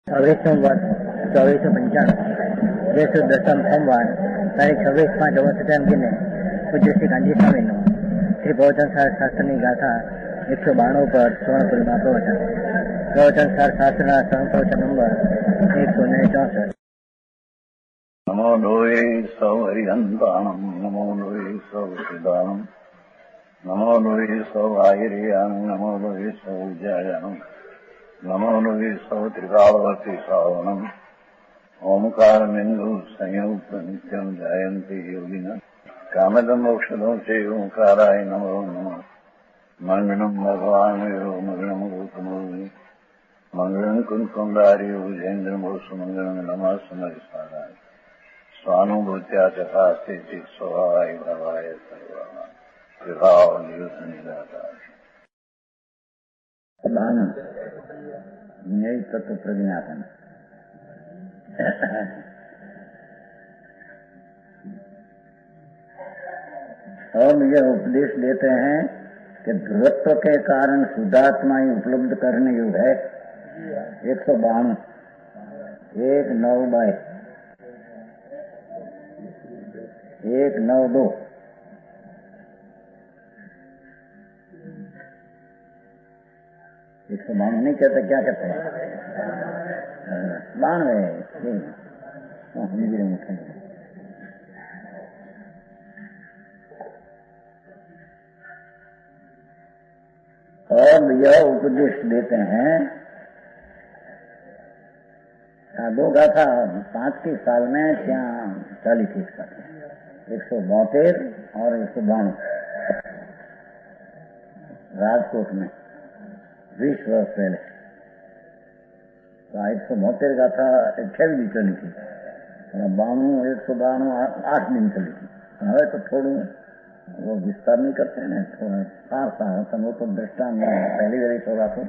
सोमवार 2495 जैसे दसम सोमवार तारीख 26/5 गिने पूज्य श्री कांजी स्वामी श्री प्रवचन सार शास्त्र की गाथा 192 पर स्वर्ण पूर्णिमा प्रवचन सार शास्त्र स्वर्ण प्रवचन नंबर 164। नमो लोये सौ हरिहंताणम नमो लोये सौ सिद्धाणम नमो लोये सौ आयर्याणम नमो लोये सौ जयाणम नमो लोये सौ त्रिकालवती श्रावणम ओंकारमिंदु संयुक्त नित्यं जयन्ति योगिनः कामदं मोक्षदं च ओंकाराय नमो नमः मंगलम भगवान मंगलम गौतमोनि मंगलम कुंकुंडारि उजेन्द्रमोसु मंगलम नमः समरिसाराय स्वानुभूत्या तथा स्थिति स्वभावाय भवाय सर्वाः विभाव नियुक्त न्याय तत्व प्रज्ञापन। और यह उपदेश देते हैं कि ध्रुवत्व के कारण शुद्धात्मा ही उपलब्ध करने योग्य है। 192 192 192 192 नहीं कहते, क्या कहते हैं? 92 और यह उपदेश देते हैं। दो गाथा 5 के साल में क्या 40 एक साल 172 और 192 राजकोट में 20 वर्ष पहले। तो 172 गाथा 28 भी चली थी, 92 192 8 दिन चली थी। હવે तो थोड़ू वो विस्तार नहीं करते हैं, थोड़ा सार होता वो तो दृष्टांत पहली बार तो गाथो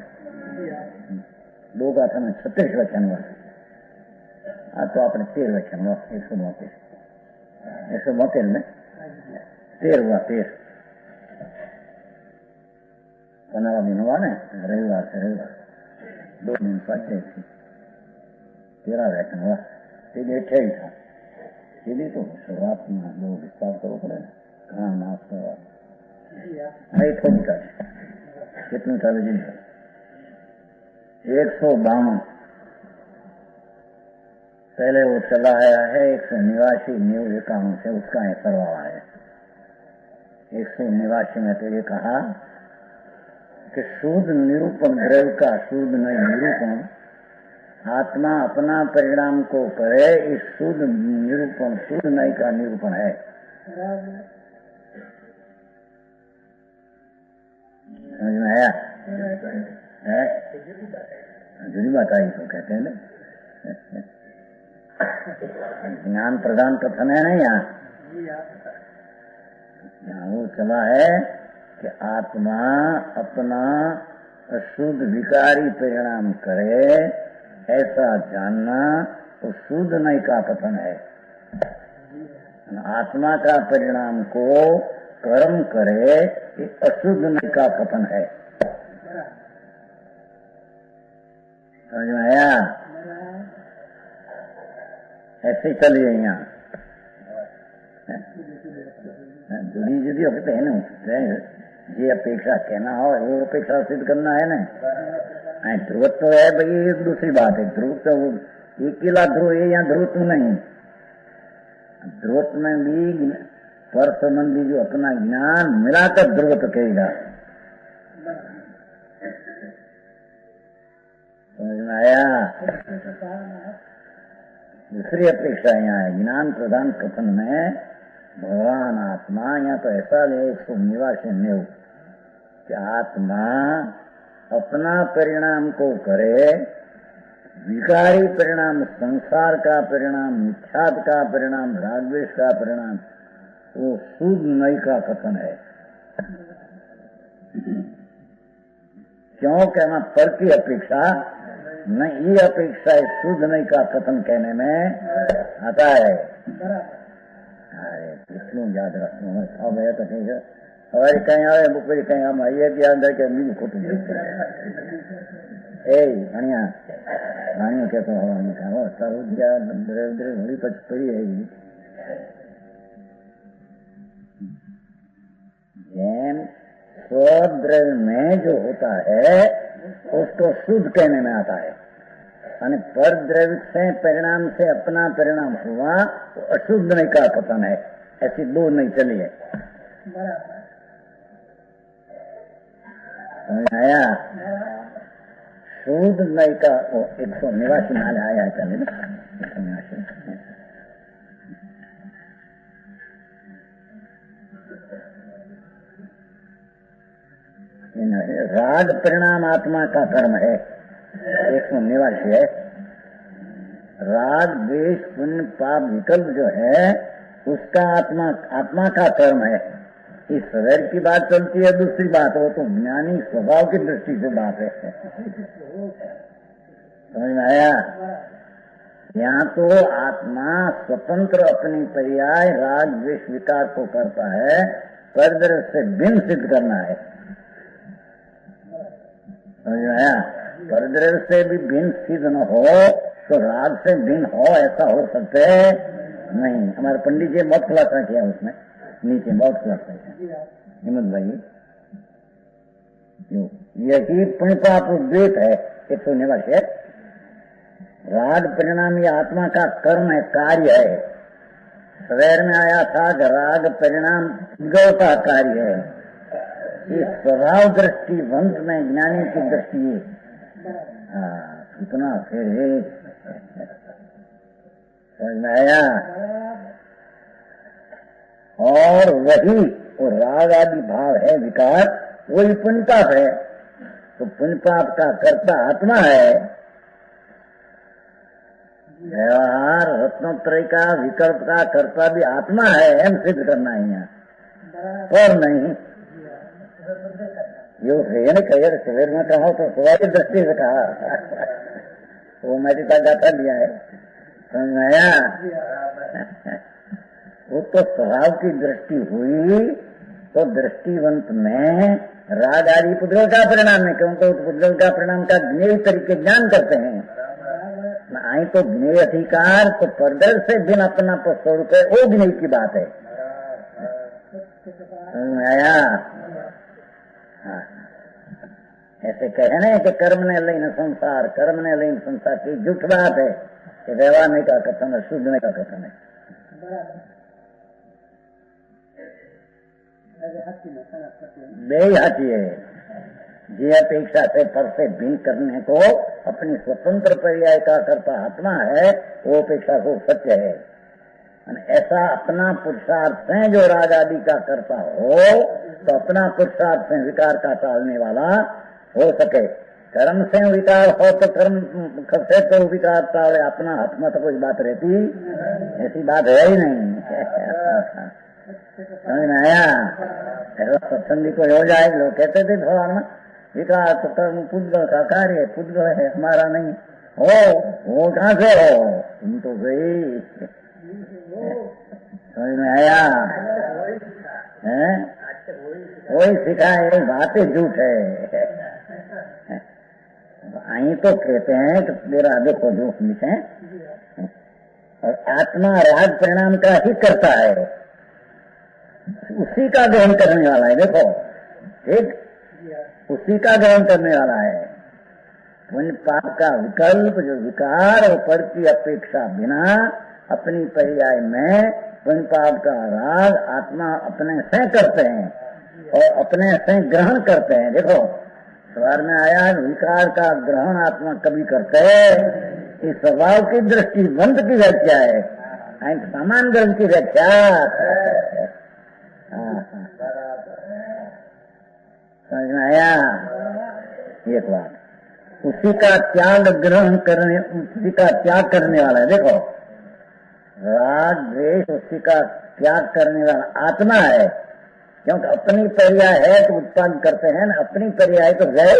2 गाथा में 36 व्याख्यान हुआ। आज तो आपने 13 व्याख्यान हुआ। 172 में 13 हुआ। 13 15 दिन हुआ ना, रविवार से रविवार 2 दिन पाछे 13 व्याख्यान हुआ। ये 28 था। सीधी तो शुरुआत में वो विस्तार करो पड़े ना, कहाँ नाश करवा थोड़ी का कितनी चाले जी 192 पहले वो चला आया है 189 न्यू 91 से उसका असर हुआ है। 189 में तो ये कहा कि शुद्ध निरूपण द्रव्य का शुद्ध नहीं निरूपण आत्मा अपना परिणाम को करे। इस शुद्ध निरूपण शुद्ध नहीं का निरूपण है। समझ में आया? जुड़ी बात आई तो कहते हैं ना, ज्ञान प्रदान कथन है ना यहाँ वो चला है कि आत्मा अपना अशुद्ध विकारी परिणाम करे ऐसा जानना तो शुद्ध नहीं का कथन है। आत्मा का परिणाम को कर्म करे ये अशुद्ध नहीं का कथन है। समझ में आया? ऐसे ही चलिए यहाँ जुदी जुदी होते है ना, ये अपेक्षा कहना हो वो अपेक्षा सिद्ध करना है ना। ध्रुवत्व है भाई, एक दूसरी बात है। ध्रुव अकेला ध्रुव है, यहाँ ध्रुवत्व नहीं। ध्रुवत्व में भी पर संबंधी जो अपना ज्ञान मिलाकर ध्रुवत्व कहेगा। समझ में आया? दूसरी अपेक्षा यहाँ है ज्ञान प्रदान कथन में भगवान आत्मा। यहाँ तो ऐसा है 189 कि आत्मा अपना परिणाम को करे, विकारी परिणाम संसार का परिणाम मिथ्यात्व का परिणाम रागद्वेष का परिणाम वो शुद्ध नहीं का कथन है। क्यों कहना फल की अपेक्षा नहीं, ये अपेक्षा है शुद्ध नहीं का कथन कहने में आता है। अरे कितनों याद रखना अब है तो ठीक है। हमारी कहीं आवे मुझे कहीं हम आइए कि अंदर के मिल खुद ए बढ़िया प्राणियों के तो हवा में खाओ सर्वज्ञा होली पड़ी है। जैन स्वद्रव्य में जो होता है उसको शुद्ध कहने में आता है, और पर द्रव्य से परिणाम से अपना परिणाम हुआ तो अशुद्ध नहीं का कथन है। ऐसी दो नहीं चली है। आया शुद्ध नहीं का 189 माल आया चले 189। राग परिणाम आत्मा का कर्म है। 189 है। राग द्वेष पुण्य पाप विकल्प जो है उसका आत्मा का कर्म है। इस शरीर की बात चलती है, दूसरी बात वो तो ज्ञानी स्वभाव की दृष्टि से बात है। समझ में आया? यहाँ तो आत्मा स्वतंत्र अपनी पर्याय राग द्वेष विकार को करता है, परद्रव्य से भिन्न सिद्ध करना है। समझ में आया? परद्रव्य से भी भिन्न सिद्ध न हो तो राग से भिन्न हो, ऐसा हो सकते नहीं। हमारे पंडित जी बहुत खुलासा किया उसमें, नीचे बहुत खुलासा किया हिम्मत भाई। यही पुण्य पाप द्वेष है 189। राग परिणाम ये आत्मा का कर्म है, कार्य है। सवेर में आया था राग परिणाम गौ का कार्य है। ये स्वभाव दृष्टि वंश में ज्ञानी की दृष्टि कितना फिर समझ में आया? और वही वो राग आदि भाव है विकार, वही पुण्य पाप है। तो पुण्य पाप का कर्ता आत्मा है। व्यवहार रत्नोत्रय का विकल्प का कर्ता भी आत्मा है, हम सिद्ध करना है यहाँ पर नहीं। यो है कहे शरीर में कहा तो स्वभाव की दृष्टि से कहा वो मैंने गाथा दिया है। समझाया? वो तो स्वभाव की दृष्टि हुई तो दृष्टिवंत में राग आदि पुद्गल का परिणाम है, क्योंकि पुद्गल का परिणाम का ज्ञेय तरीके ज्ञान करते हैं। आई तो ज्ञेय अधिकार तो परदर से भिन्न अपना स्वरूप है, वो ज्ञेय की बात है। आया? हाँ। ऐसे कहे ना कि कर्म ने लईन संसार, कर्म ने लईन संसार की झूठ बात है कि व्यवहार नहीं का कथन है, शुद्ध नहीं का कथन है। बेहती है। जी अपेक्षा से पर से भिन्न करने को अपनी स्वतंत्र पर्याय का करता आत्मा है, वो अपेक्षा को सत्य है। ऐसा अपना पुरुषार्थ से जो राग आदि का करता हो तो अपना पुरुषार्थ से विकार का टालने वाला हो सके। कर्म से विकार हो तो कर्म से तो विकार टाले, अपना हाथ में तो कोई बात रहती, ऐसी बात है ही नहीं। समझ में आया? ऐसा सत्संगी को हो जाए। लोग कहते थे भगवान विकार तो कर्म पुद्गल का कार्य है, पुद्गल है, हमारा नहीं हो। वो कहाँ से हो? तुम तो गई। समझ में आया? वही सिखाए, यही बातें झूठ है। आई तो कहते हैं तो मेरा देखो दुख मिटे, और आत्मा राग परिणाम का ही करता है, उसी का ग्रहण करने वाला है। देखो ठीक, उसी का ग्रहण करने वाला है। पुण्य पाप का विकल्प जो विकार और पर की अपेक्षा बिना अपनी पर्याय में पुण्य पाप का राग आत्मा अपने से करते हैं और अपने से ग्रहण करते हैं। देखो सवार में आया विकार का ग्रहण आत्मा कभी करते है। इस स्वभाव की दृष्टि बंद की व्याख्या है, समान ग्रंथ की व्याख्या। समझ में आया? एक बात, उसी का त्याग ग्रहण करने, उसी का त्याग करने वाला है। देखो राग द्वेष उसी का त्याग करने वाला आत्मा है, क्योंकि अपनी पर्याय है तो उत्पन्न करते हैं ना, अपनी पर्याय तो गए,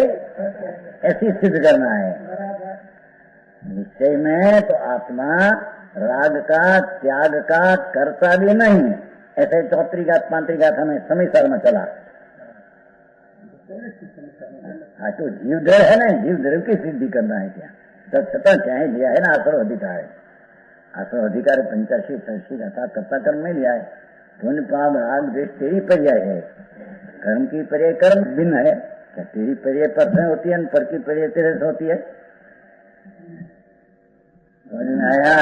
ऐसी सिद्ध करना है। निश्चय में तो आत्मा राग का त्याग का करता भी नहीं। ऐसे चौत्री का पांत्री का था, मैं समय साल में चला। हाँ तो जीव दर है ना, जीव दर की सिद्धि करना है क्या? छता क्या लिया है ना आसरो अधिकार है। आसरो अधिकार 85 86 का करता कर्म में लिया है। पुण्य पाप राग द्वेष तेरी पर्याय है। कर्म की पर्याय कर्म भिन्न है। क्या तेरी पर्याय पर से होती है, पर की पर्याय तेरे से होती है? समझ में आया?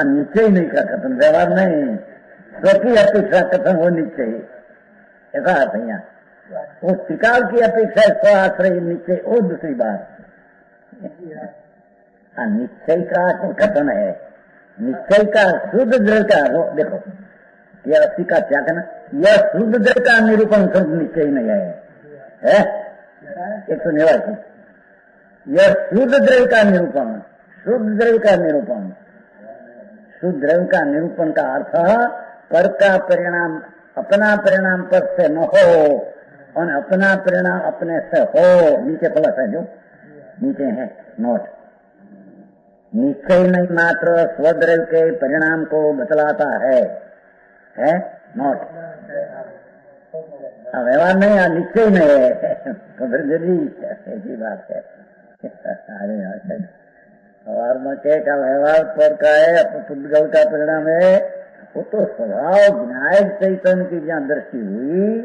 निश्चय नहीं का कथन, व्यवहार नहीं, स्वकी अपेक्षा कथन हो निश्चय, ऐसा अर्थ है यहाँ। वो टिकाव की अपेक्षा स्व आश्रय निश्चय, वो दूसरी बात। निश्चय का कथन है, निश्चय का शुद्ध दृढ़ का, देखो यह अस्सी का क्या कहना, यह शुद्ध दृढ़ का निरूपण शुद्ध निश्चय नहीं है 189। यह शुद्ध द्रव्य का निरूपण, शुद्ध द्रव्य का निरूपण, शुद्ध द्रव्य का निरूपण का अर्थ पर का परिणाम अपना परिणाम पर से न हो और अपना परिणाम अपने से हो। नीचे प्लस है, जो नीचे है नोट। निश्चय नहीं मात्र स्वद्रव्य के परिणाम को बतलाता है नोट। व्यवहार नहीं, निश्चय नहीं है, ऐसी बात है। व्यवहार में के का व्यवहार पर का है, पुद्गल का परिणाम है। वो तो स्वभाव विनायक चैतन्य की जहाँ दृष्टि हुई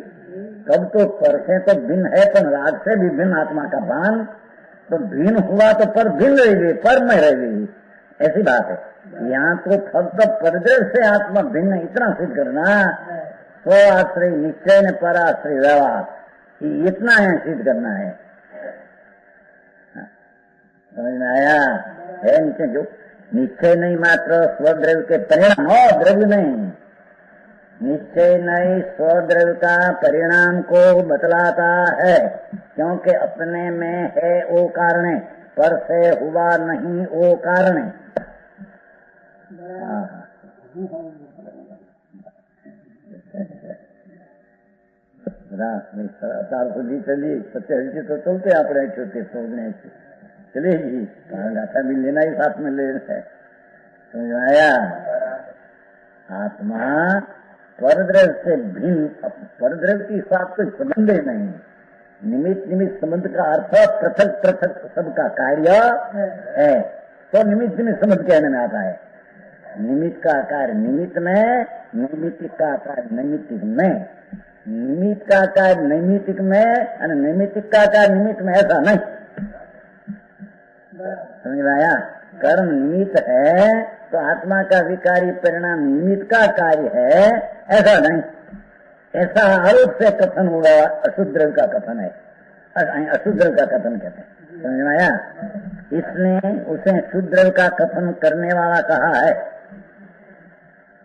तब तो पर से तो भिन्न है, पर राग से भी भिन्न आत्मा का भान, तो भिन्न हुआ तो पर भिन्न रहेगी, पर में रहेगी, ऐसी बात है। यहाँ तो फक्त परद्रव्य से आत्मा भिन्न, इतना सिद्ध करना। स्व आश्रय निश्चय ने पर आश्रय व्यवहार, इतना है सिद्ध करना है। समझ में आया? है नीचे जो निश्चय नहीं मात्र स्वद्रव्य के परिणाम, द्रव्य नहीं, निश्चय नहीं स्वद्रव्य का परिणाम को बतलाता है, क्योंकि अपने में है वो कारण, पर से हुआ नहीं वो कारण। चलिए 70 तो चलते अपने छोटे सोचने चलेगी, गाथा भी लेना ही साथ में ले रहे। समझ आया? आत्मा परद्रव्य से भिन्न, परद्रव्य के साथ कोई संबंध ही नहीं। निमित्त निमित्त संबंध का अर्थ पृथक पृथक सबका कार्य है, तो निमित्त निमित्त संबंध कहने में आता है। निमित्त का कार्य निमित्त में, नैमित्तिक का कार्य नैमित्तिक में, निमित्त का कार्य नैमित्तिक में, और नैमित्तिक का कार्य निमित्त में, ऐसा नहीं। समझ में आया? कर्म निमित्त है तो आत्मा का विकारी परिणाम निमित्त का कार्य है, ऐसा नहीं। ऐसा आरोप से कथन हुआ, अशुद्ध का कथन है, अशुद्ध का कथन कहते हैं। समझ में आया? इसने उसे शुद्ध का कथन करने वाला कहा है,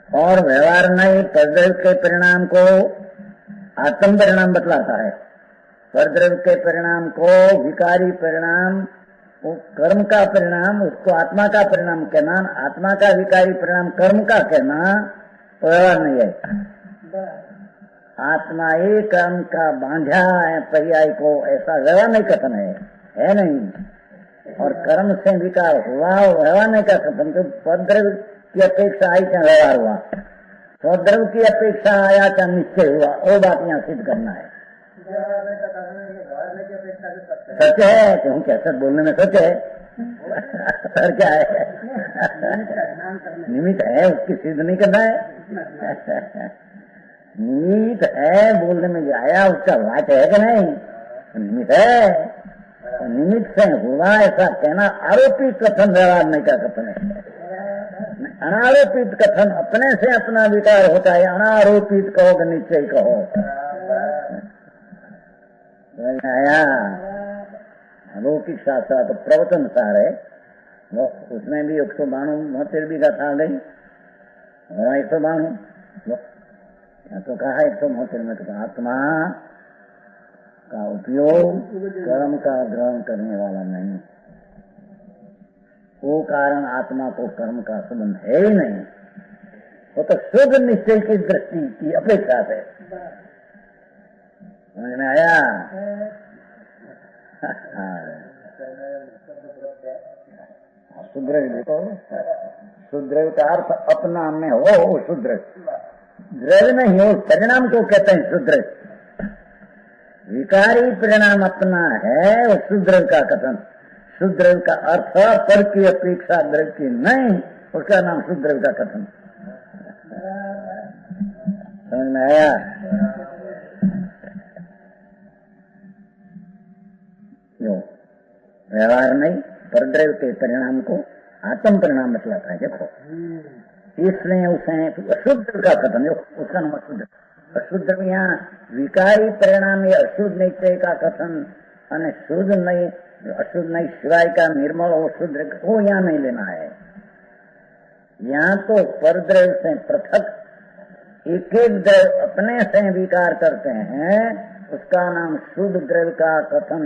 और व्यवहार नहीं परद्रव्य के परिणाम को आत्म परिणाम बतलाता है। परद्रव्य के परिणाम को विकारी परिणाम, वो कर्म का परिणाम उसको आत्मा का परिणाम कहना, आत्मा का विकारी परिणाम कर्म का कहना तो व्यवहार नहीं है। आत्मा ही कर्म का बांधा है पर्याय को, ऐसा व्यवहार नहीं कथन है नहीं। और कर्म से विकार हुआ व्यवहार नहीं का कथन, तो परद्रव्य की अपेक्षा आई क्या व्यवहार हुआ, स्वद्रव्य की अपेक्षा आया क्या निश्चय हुआ, वो बात यहाँ सिद्ध करना है। सच है, क्यों क्या सच बोलने में सच है, सर क्या है, निमित्त है उसकी सिद्ध नहीं करना है। निमित्त है बोलने में जो आया उसका वाच है कि नहीं, निमित्त है, निमित्त से हुआ ऐसा कहना आरोपित कथन व्यवहार नहीं का कथन है। अनारोपित कथन अपने से अपना विकार होता है, अनारोपित कहो कि निश्चय कहो। आया लौकिक शास्त्र तो प्रवचन सार है, वो उसमें भी 192 भी कथा गई, 192 तो कहा 172 में तो आत्मा का उपयोग कर्म का ग्रहण करने वाला नहीं, वो कारण आत्मा को कर्म का संबंध है ही नहीं, वो तो शुद्ध निश्चय की दृष्टि की अपेक्षा से। समझ में आया? शुद्र देखो, शुद्र का अर्थ अपना में हो शुद्र, द्रव्य नहीं, और परिणाम को कहते हैं शुद्र। विकारी परिणाम अपना है और शुद्र का कथन। शुद्र का अर्थ पर की अपेक्षा द्रव्य की नहीं, उसका नाम शुद्र का कथन। समझ में आया? व्यवहार नहीं, परद्रव्य के परिणाम को आत्म परिणाम बतलाता है। देखो, इसलिए उसे अशुद्ध का कथन, उसका नाम अशुद्ध। अशुद्ध में यहाँ विकारी परिणाम या अशुद्ध निश्चय का कथन, અને शुद्ध नहीं, अशुद्ध नहीं सिवाय का निर्मल और शुद्ध वो यहाँ नहीं लेना है। यहाँ तो परद्रव्य से पृथक एक एक द्रव्य अपने से विकार करते हैं, उसका नाम शुद्ध द्रव्य का कथन।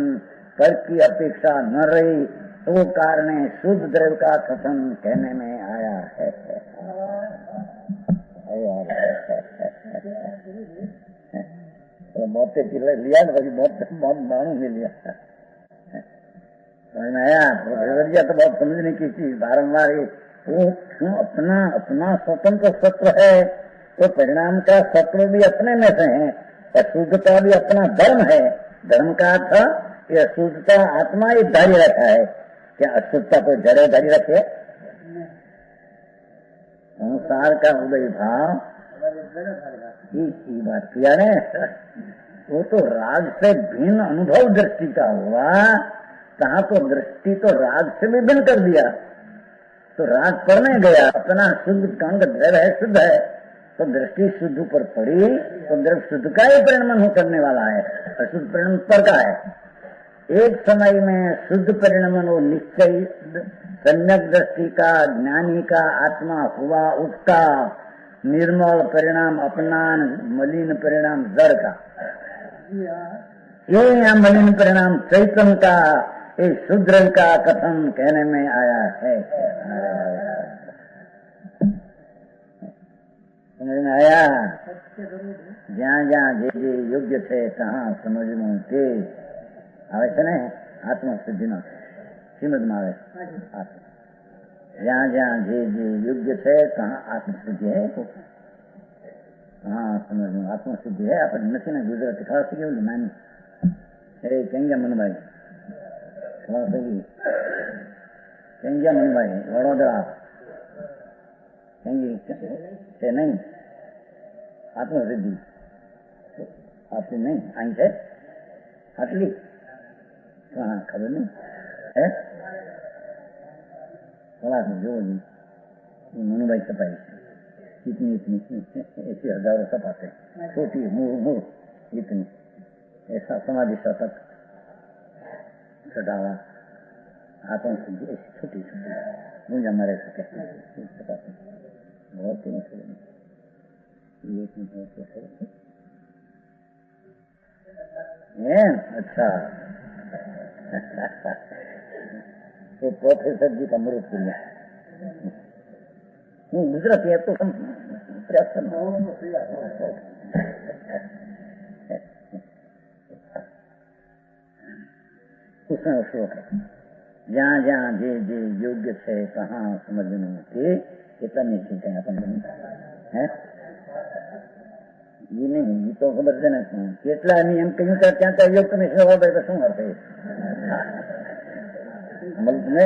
पर की अपेक्षा न रही तो कारण शुद्ध द्रव्य का कथन कहने में आया है। मौते लिया ना, बहुत मानू भी लिया। समझ में आया? तो बहुत समझने की चीज बारम्बार वो क्यों अपना स्वतंत्र सत्व है, तो परिणाम का सत्व भी अपने में से है, अशुद्धता भी अपना धर्म है। धर्म का अर्थ ये अशुद्धता आत्मा ही धारी रखा है। क्या अशुद्धता को जड़े धारी रखे? संसार का उदय भाव की बात किया ने, वो तो राग से भिन्न अनुभव दृष्टि का हुआ। कहा तो दृष्टि तो राग से भी भिन्न कर दिया, तो राग पर नहीं गया। अपना शुद्ध कंग द्रव्य है, शुद्ध है, तो दृष्टि शुद्ध पर पड़ी तो द्रव्य शुद्ध का ही परिणाम करने वाला है, अशुद्ध परिणाम पर का है। एक समय में शुद्ध परिणाम वो निश्चय सम्यक दृष्टि का, ज्ञानी का आत्मा हुआ, उसका निर्मल परिणाम अपना, मलिन परिणाम जड़ का। ये यहाँ मलिन परिणाम चैतन्य का, ये शुद्र का कथन कहने में आया है। समझ में आया? જ્યાં જ્યાં જે યોગ્ય છે ત્યાં સમજવું તે આવે છે ને આત્મશુદ્ધિનો શ્રીમદમાં આવે। જ્યાં જ્યાં જે યોગ્ય છે ત્યાં આત્મશુદ્ધિ है। हाँ समझ आत्मशुद्धि है। આપણે નથી ને ગુજરાતી ખાસ કેવું માની એ કેંગ્યા મનભાઈ ખાસ કેંગ્યા મનભાઈ વડોદરા કેંગી છે નહીં આત્મસિદ્ધિ आपकी नहीं आई है आटली कहाँ खबर नहीं है। बड़ा जो मनुभाई छपाई इतनी इतनी ऐसी हजारों छपाते छोटी मुँह इतनी ऐसा समाधि शतक चढ़ावा आत्म सिद्धि ऐसी छोटी छोटी मुझे मरे सके छपाते बहुत अच्छा तो प्रोफेसर जी का मृत किया गुजराती है तो हम प्रयास करना उसमें श्लोक है जहाँ जहाँ जे जे योग्य है कहाँ समझने के कितना नहीं ठीक है अपन है ये नहीं ये तो खबर देना કેટલા નિયમ કહ્યું કે ત્યાં ત્યાં યોગ તમે સેવા ભાઈ તો શું હશે મતલબ ને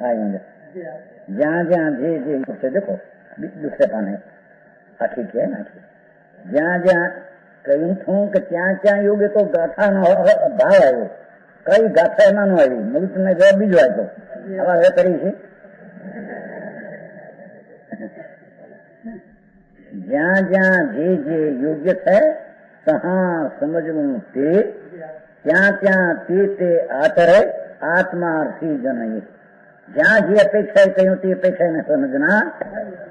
आएंगे जहाँ जहाँ जे जे से देखो दूसरे पाने आखिर क्या है ना जहाँ जहाँ कहीं थू कि ત્યાં ત્યાં યોગ્ય તો ગાથા નો ભાવ આવ્યો કઈ ગાથા એમાં નો આવી મૃત ને જવાબ બીજો આવ્યો આવા હવે કરી છે જ્યાં જ્યાં જે જે યોગ્ય છે તहाँ સમજવું તે ત્યાં ત્યાં તે આતરે आत्मार्थी जनये जहाँ जी अपेक्षा कहीं ती अपेक्षा न समझना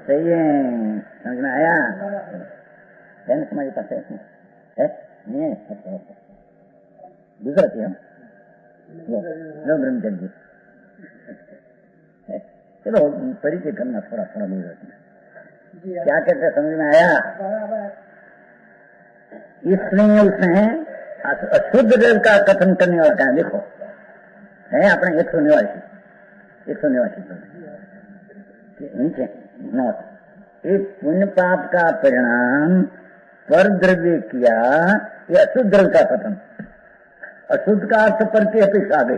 चाहिए। समझ में आया? तुम्हारे पास है गुजराती हम लो ब्रह्मचर्य जी चलो परिचय करना थोड़ा थोड़ा गुजराती क्या कहते समझ में आया? इसलिए उसने अशुद्ध देव का कथन करने वाला है। देखो है अपने 189 189 नीचे नोट, एक पुण्य पाप का परिणाम पर द्रव्य किया या अशुद्ध द्रव्य का कथन। अशुद्ध का अर्थ पर की अपेक्षा आ गई,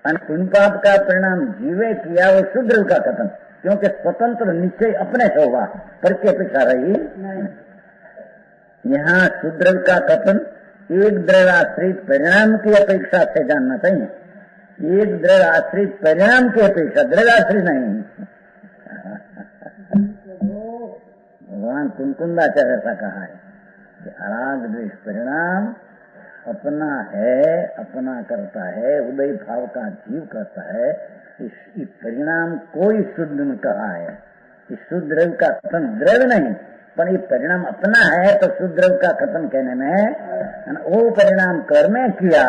और पुण्य पाप का परिणाम जीवे किया वो शुद्ध द्रव्य का कथन, क्योंकि स्वतंत्र निश्चय अपने से होगा, पर की अपेक्षा रही। यहाँ शुद्ध द्रव्य का कथन एक द्रव्याश्रित परिणाम की अपेक्षा से जानना चाहिए, एक द्रव्याश्रित परिणाम की अपेक्षा, द्रव्याश्रित नहीं। भगवान कुंकुंदाचार्य ऐसा कहा है कि अराग द्वेष परिणाम अपना है, अपना करता है, उदय भाव का जीव करता है। इस परिणाम कोई शुद्ध में कहा है, इस शुद्ध द्रव्य का कथन द्रव्य नहीं, पर ये परिणाम अपना है, तो शुद्ध द्रव्य का कथन कहने में वो परिणाम कर्म किया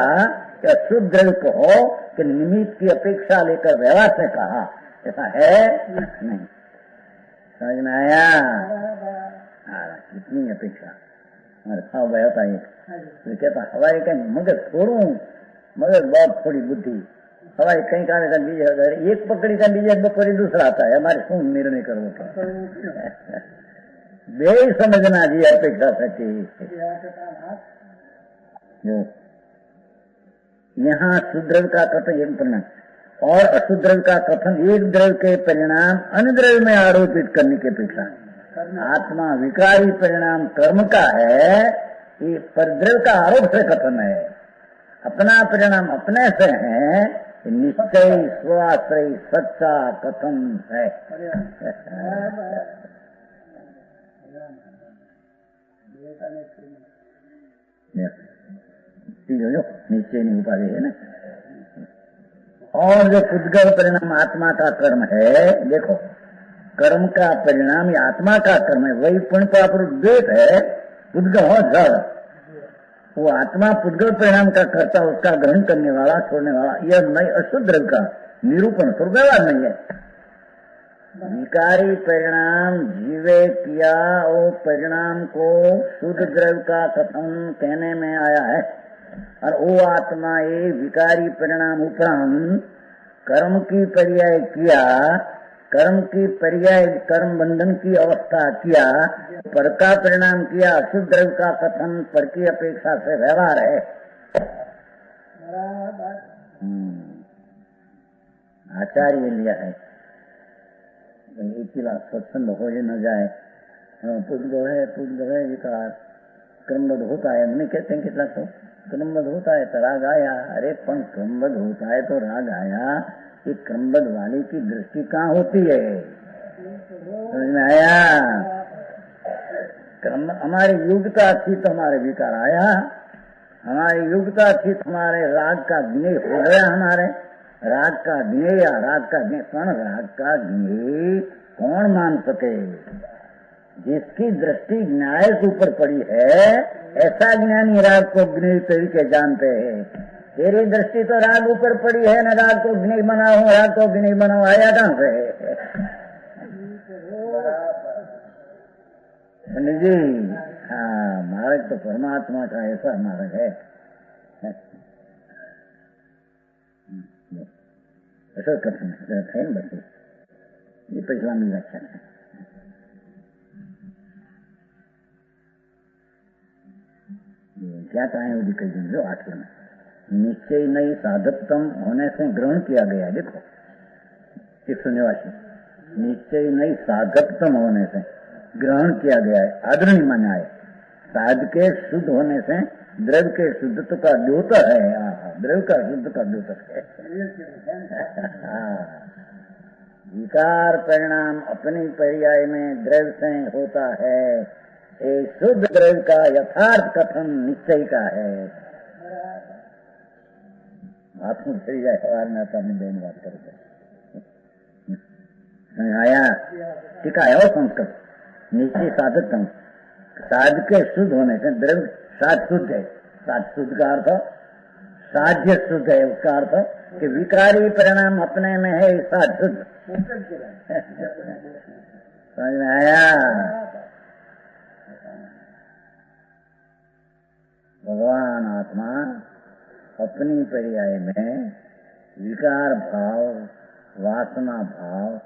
या शुद्ध द्रव्य को हो कि निमित्त की अपेक्षा लेकर व्यवहार से कहा, ऐसा है नहीं। समझ में आया? कितनी अपेक्षा हमारे भाव भाई होता है। तो कहता हवाई कहीं मगर छोड़ू, मगर बहुत थोड़ी बुद्धि, हवाई कहीं का बीज एक पकड़ी का बीज बकरी दूसरा आता है, हमारे सुन निर्णय करो बे समझना जी अपेक्षा सच्ची। यहाँ शुद्ध द्रव्य का कथन एक परिणाम और अशुद्ध द्रव्य का कथन एक द्रव्य के परिणाम अन्य द्रव्य में आरोपित करने की अपेक्षा। आत्मा विकारी परिणाम कर्म का है, ये परद्रव्य का आरोप से कथन है। अपना परिणाम अपने से है, निश्चय स्वाश्रय सच्चा कथन है। निश्चय नहीं उपाधि है ना। और जो पुद्गल परिणाम आत्मा का कर्म है, देखो कर्म का परिणाम ये आत्मा का कर्म है, वही पुण्य पाप रूप द्वैत है। पुद्गल हो जड़, वो आत्मा पुद्गल परिणाम का करता, उसका ग्रहण करने वाला छोड़ने वाला, यह नहीं अशुद्ध द्रव्य का निरूपण तो व्यवहार नहीं है। विकारी परिणाम जीवे किया, वो परिणाम को शुद्ध द्रव्य का कथन कहने में आया है। और वो आत्मा ये विकारी परिणाम उपरांत कर्म की पर्याय किया, कर्म की पर्याय कर्म बंधन की अवस्था किया, पर का परिणाम किया, अशुद्ध द्रव्य का कथन पर की अपेक्षा से व्यवहार है। आचार्य लिया है सत्संग हो न जाए, पुद्गल है विकार क्रमबद्ध होता है, नहीं कहते हैं कितना तो क्रमबद्ध होता है तो राग आया। अरे पण क्रमबद्ध होता है तो राग आया, ये क्रमबद्ध वाले की दृष्टि कहाँ होती है? समझ में आया? क्रम हमारी योग्यता थी तो हमारे विकार आया, हमारी योग्यता थी तो हमारे राग का ज्ञेय हो गया, हमारे राग का ज्ञेय या राग का ज्ञेय। पण राग का ज्ञेय कौन मान सके? जिसकी दृष्टि न्याय के ऊपर पड़ी है, ऐसा ज्ञानी राग को ज्ञेय तरीके जानते हैं। तेरी दृष्टि तो राग ऊपर पड़ी है, न राग को ज्ञेय बनाओ, राग को ज्ञेय बनाओ, आया कहाँ से? जी हाँ, मार्ग तो परमात्मा का ऐसा मार्ग है। ऐसा कथन है बस, ये पिछला लक्षण है। क्या चाहे वो दिखाई जो आखिर में निश्चय नहीं साधकतम होने से ग्रहण किया गया। देखो इस सुनिवासी निश्चय नहीं साधकतम होने से ग्रहण किया गया है, आदरणीय माना है। साध के शुद्ध होने से द्रव्य के शुद्धत्व का द्योतक है, द्रव्य का शुद्ध का द्योतक है। विकार परिणाम अपनी पर्याय में द्रव्य से होता है, ये शुद्ध द्रव्य का यथार्थ कथन निश्चय का है। बात में चली जाए सवाल में आता मैं देने बात करते आया ठीक है। और संस्कृत निश्चय साधकतम, साध के शुद्ध होने से द्रव्य साध शुद्ध है। साध शुद्ध का अर्थ साध्य शुद्ध है, उसका अर्थ कि विकारी परिणाम अपने में है, साध शुद्ध। समझ में आया? भगवान आत्मा अपनी पर्याय में विकार भाव वासना भाव,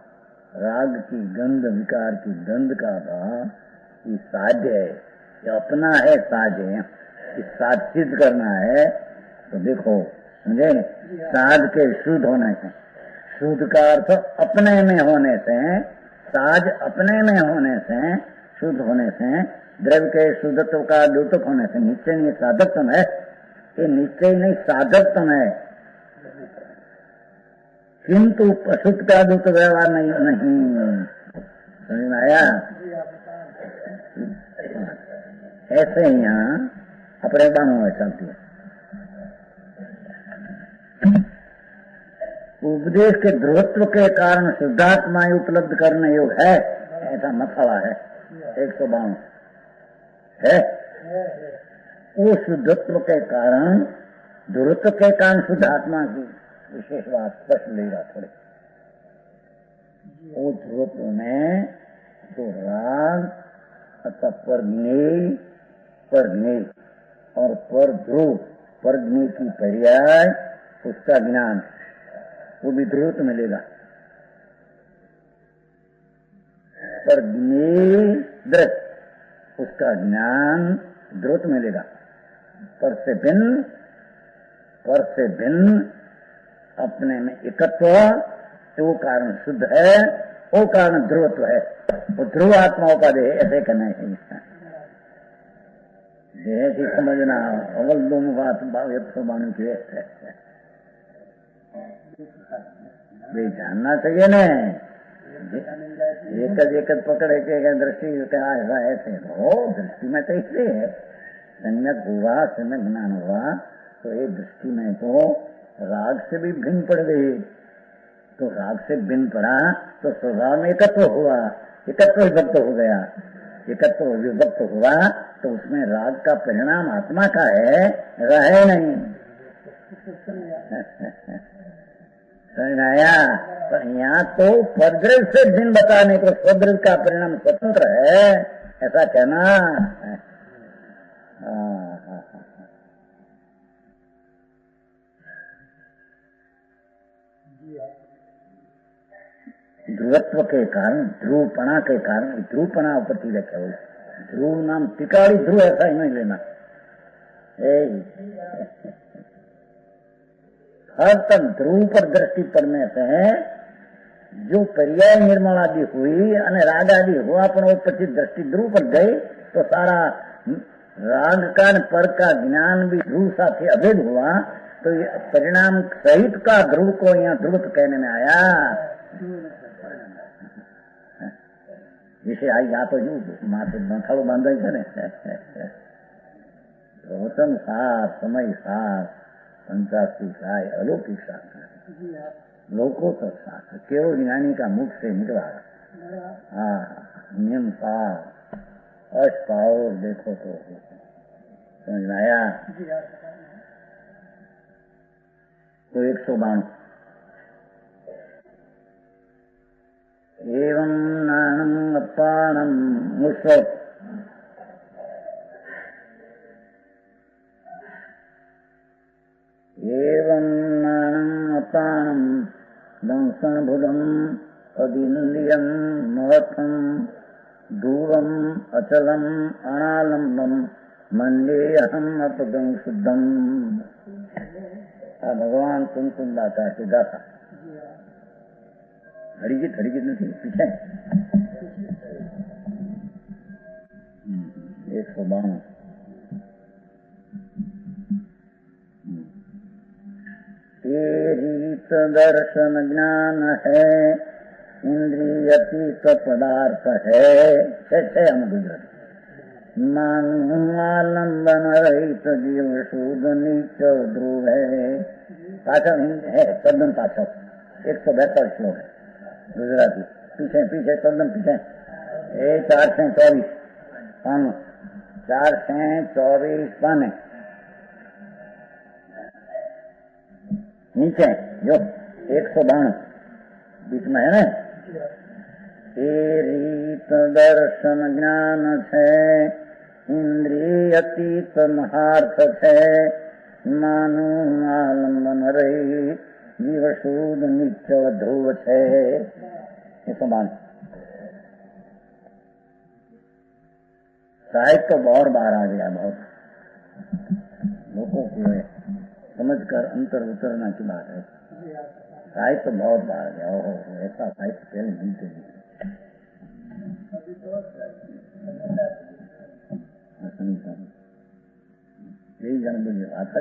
राग की गंध, विकार की गंध का भाव, ये साध्य है, ये अपना है साध्य है। इस साध सिद्ध करना है तो देखो, समझे, साध के शुद्ध होने से, शुद्ध का अर्थ अपने में होने से, साज अपने में होने से, शुद्ध होने से, द्रव्य के शुद्धत्व का द्योतक होने से, निश्चय नहीं साधकत्व है, ये निश्चय नहीं साधकत्व है, किंतु अशुद्ध का द्योतक व्यवहार नहीं। समझ में आया? ऐसे ही यहाँ अपने बानों में चलती है। उपदेश के ध्रुवत्व के कारण शुद्धात्मा उपलब्ध करने योग है, ऐसा मसला है 152 है। वो शुद्धत्व के कारण, ध्रुवत्व के कारण शुद्धात्मा की विशेष बात स्पष्ट लेगा थोड़े। वो ध्रुवत्व में तो राग अतः परज्ञेय और पर ध्रुव, परज्ञेय की पर्याय उसका ज्ञान, वो भी ध्रुव मिलेगा। परज्ञेय दृष्ट, उसका ज्ञान ध्रुव मिलेगा। पर से भिन्न अपने में एकत्व, वो कारण शुद्ध है, वो कारण ध्रुवत्व है। वो ध्रुव आत्माओं का देह ऐसे करना है। इसका देह की समझना अवल दोनों बात बाणु की जानना चाहिए न। एक पकड़े के दृष्टि ऐसा ऐसे हो, दृष्टि में तो इसलिए है, सम्यक हुआ, सम्यक ज्ञान हुआ तो ये दृष्टि में तो राग से भी भिन्न पड़ गई। तो राग से भिन्न पड़ा तो स्वभाव में एकत्व हुआ, एकत्व विभक्त हो गया। एकत्व विभक्त हुआ तो उसमें राग का परिणाम आत्मा का है, रहे नहीं। समझ आया? पर यहाँ तो परद्रव्य से भिन्न बताने को स्वद्रव्य का परिणाम स्वतंत्र है, ऐसा कहना। ध्रुवत्व के कारण, ध्रुवपणा के कारण, ध्रुवपणा उपति रखे हो। ध्रुव नाम टिकाड़ी ध्रुव, ऐसा ही नहीं लेना। हर तक ध्रुव पर दृष्टि पड़ने से जो पर्याय निर्माण आदि हुई અને राग आदि हुआ, पण वो पची दृष्टि ध्रुव पर गई तो सारा राग का पर का ज्ञान भी ध्रुव साथ अभेद हुआ। तो ये परिणाम सहित का ध्रुव को यहाँ ध्रुव कहने में आया। विषय आई तो यू माथे मथाड़ो बांधा है वचन सार, समय सार, पंचाशी साय, अलौकिक शास्त्र, लोकोत्तर शास्त्र, केवल ज्ञानी का मुख से निकला। हाँ, नियम सार, अष्टाओ देखो तो समझ में आया? तो 152 एवं नाणं अपाणं मुष्वत् एवं नाणं अपाणं दंसनभुजम् अदिन्द्रियं महत्त्वं दूरम् अचलम् अनालम्बम् मन्येऽहम् अपदं शुद्धम्। भगवान कुंकुम दाता सीधा था। हरिजित नहीं पीछे 152 ये रीत दर्शन ज्ञान है, इंद्रियतीत पदार्थ है। हम गुजरात मानु आलम्बन रहित जीव शुद्ध नीच ध्रुव है। पाछळ है तद्दन पाछळ 172 श्लोक है गुजराती। पीछे तद्दन पीछे 424 पाने 424 पाने नीचे जो 192 बीच में है ना। ये रीत दर्शन ज्ञान है, इंद्रियतीत महार्थ है, मानु आलम्बन रही जीव सूद निचल ध्रुव छे, ये समान साहित्य तो बहुत बार आ गया, बहुत लोगों को समझकर अंतर उतरना की बात है। साहित्य तो बहुत बार आ गया, ओहो ऐसा साहित्य पहले मिलते नहीं। यही जन बोलिए आता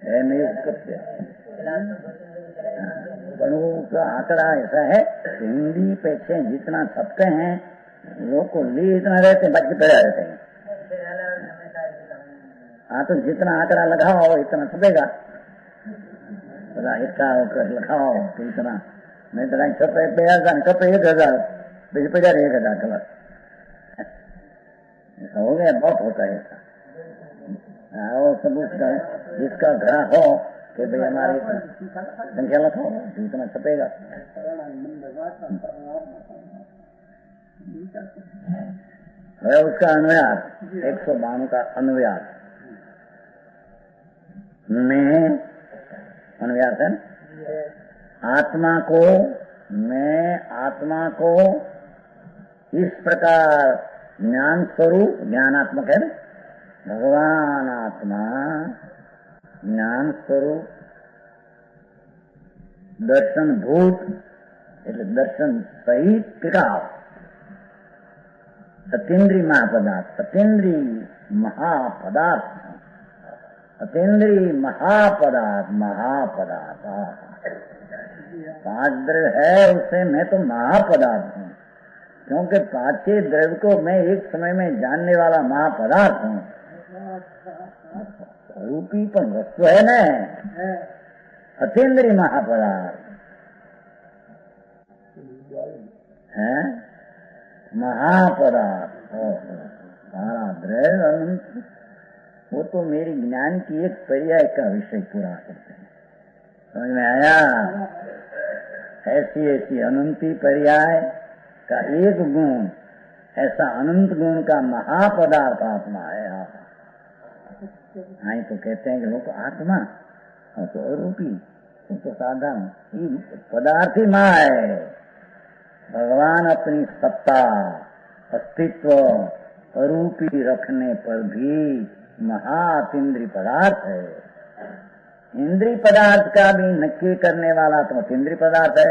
है नहीं उसका का आंकड़ा ऐसा है, हिंदी पेशे जितना छपते हैं लोग को लिए इतना रहते हैं, बच्चे पैदा रहते हैं। हाँ तो जितना आंकड़ा लगाओ इतना छपेगा, इतना लगाओ तो इतना, नहीं तो छपे 2000 छपे 1000 बीस 1000 कलर ऐसा हो गया, बहुत होता है ऐसा। वो सब उसका जिसका घड़ा हो कि भाई हमारी संख्या लिखो इतना छपेगा। है उसका अनुवाद 192 का अनुवाद में अनुवाद है आत्मा को, मैं आत्मा को इस प्रकार ज्ञान स्वरूप, ज्ञानात्मक है भगवान आत्मा ज्ञान स्वरूप दर्शन भूत એટલે દર્શન સહિત પિરાવ અતિન્દ્રિય મહાપદાર્થ, અતિન્દ્રિય મહાપદાર્થ, अतीन्द्रिय महापदार्थ, महापदार्थ 5 द्रव्य है उससे मैं तो महापदार्थ हूँ, क्योंकि 5 द्रव्य को मैं एक समय में जानने वाला महापदार्थ हूँ। रूपी पण वस्तु है न, अतीन्द्रिय महापदार्थ है, महापदार्थ सारा द्रव्य अनंत, वो तो मेरी ज्ञान की एक पर्याय का विषय पूरा करते हैं। समझ में आया? ऐसी ऐसी अनंती पर्याय का एक गुण, ऐसा अनंत गुण का महापदार्थ आत्मा है। हाँ तो कहते हैं कि लोग आत्मा तो अरूपी, तो साधारण पदार्थ ही माँ है। भगवान अपनी सत्ता अस्तित्व अरूपी रखने पर भी महाअतीन्द्रिय पदार्थ है। इंद्रिय पदार्थ का भी नक्की करने वाला तो अतीन्द्रिय पदार्थ है।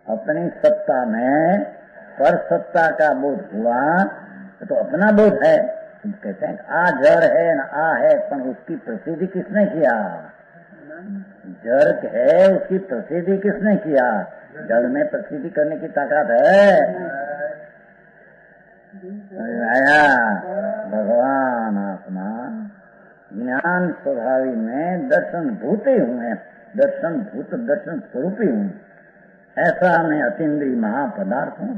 अपनी सत्ता में पर सत्ता का बोध हुआ तो अपना बोध है। कहते हैं आ जड़ है न आ है, पर उसकी प्रसिद्धि किसने किया? जड़ है उसकी प्रसिद्धि किसने किया? जड़ में प्रसिद्धि करने की ताकत है। आया भगवान आत्मा ज्ञान स्वभावी में दर्शन भूते हुए, दर्शन भूत दर्शन स्वरूपी हूँ, ऐसा मैं अतीन्द्रिय महापदार्थ हूँ।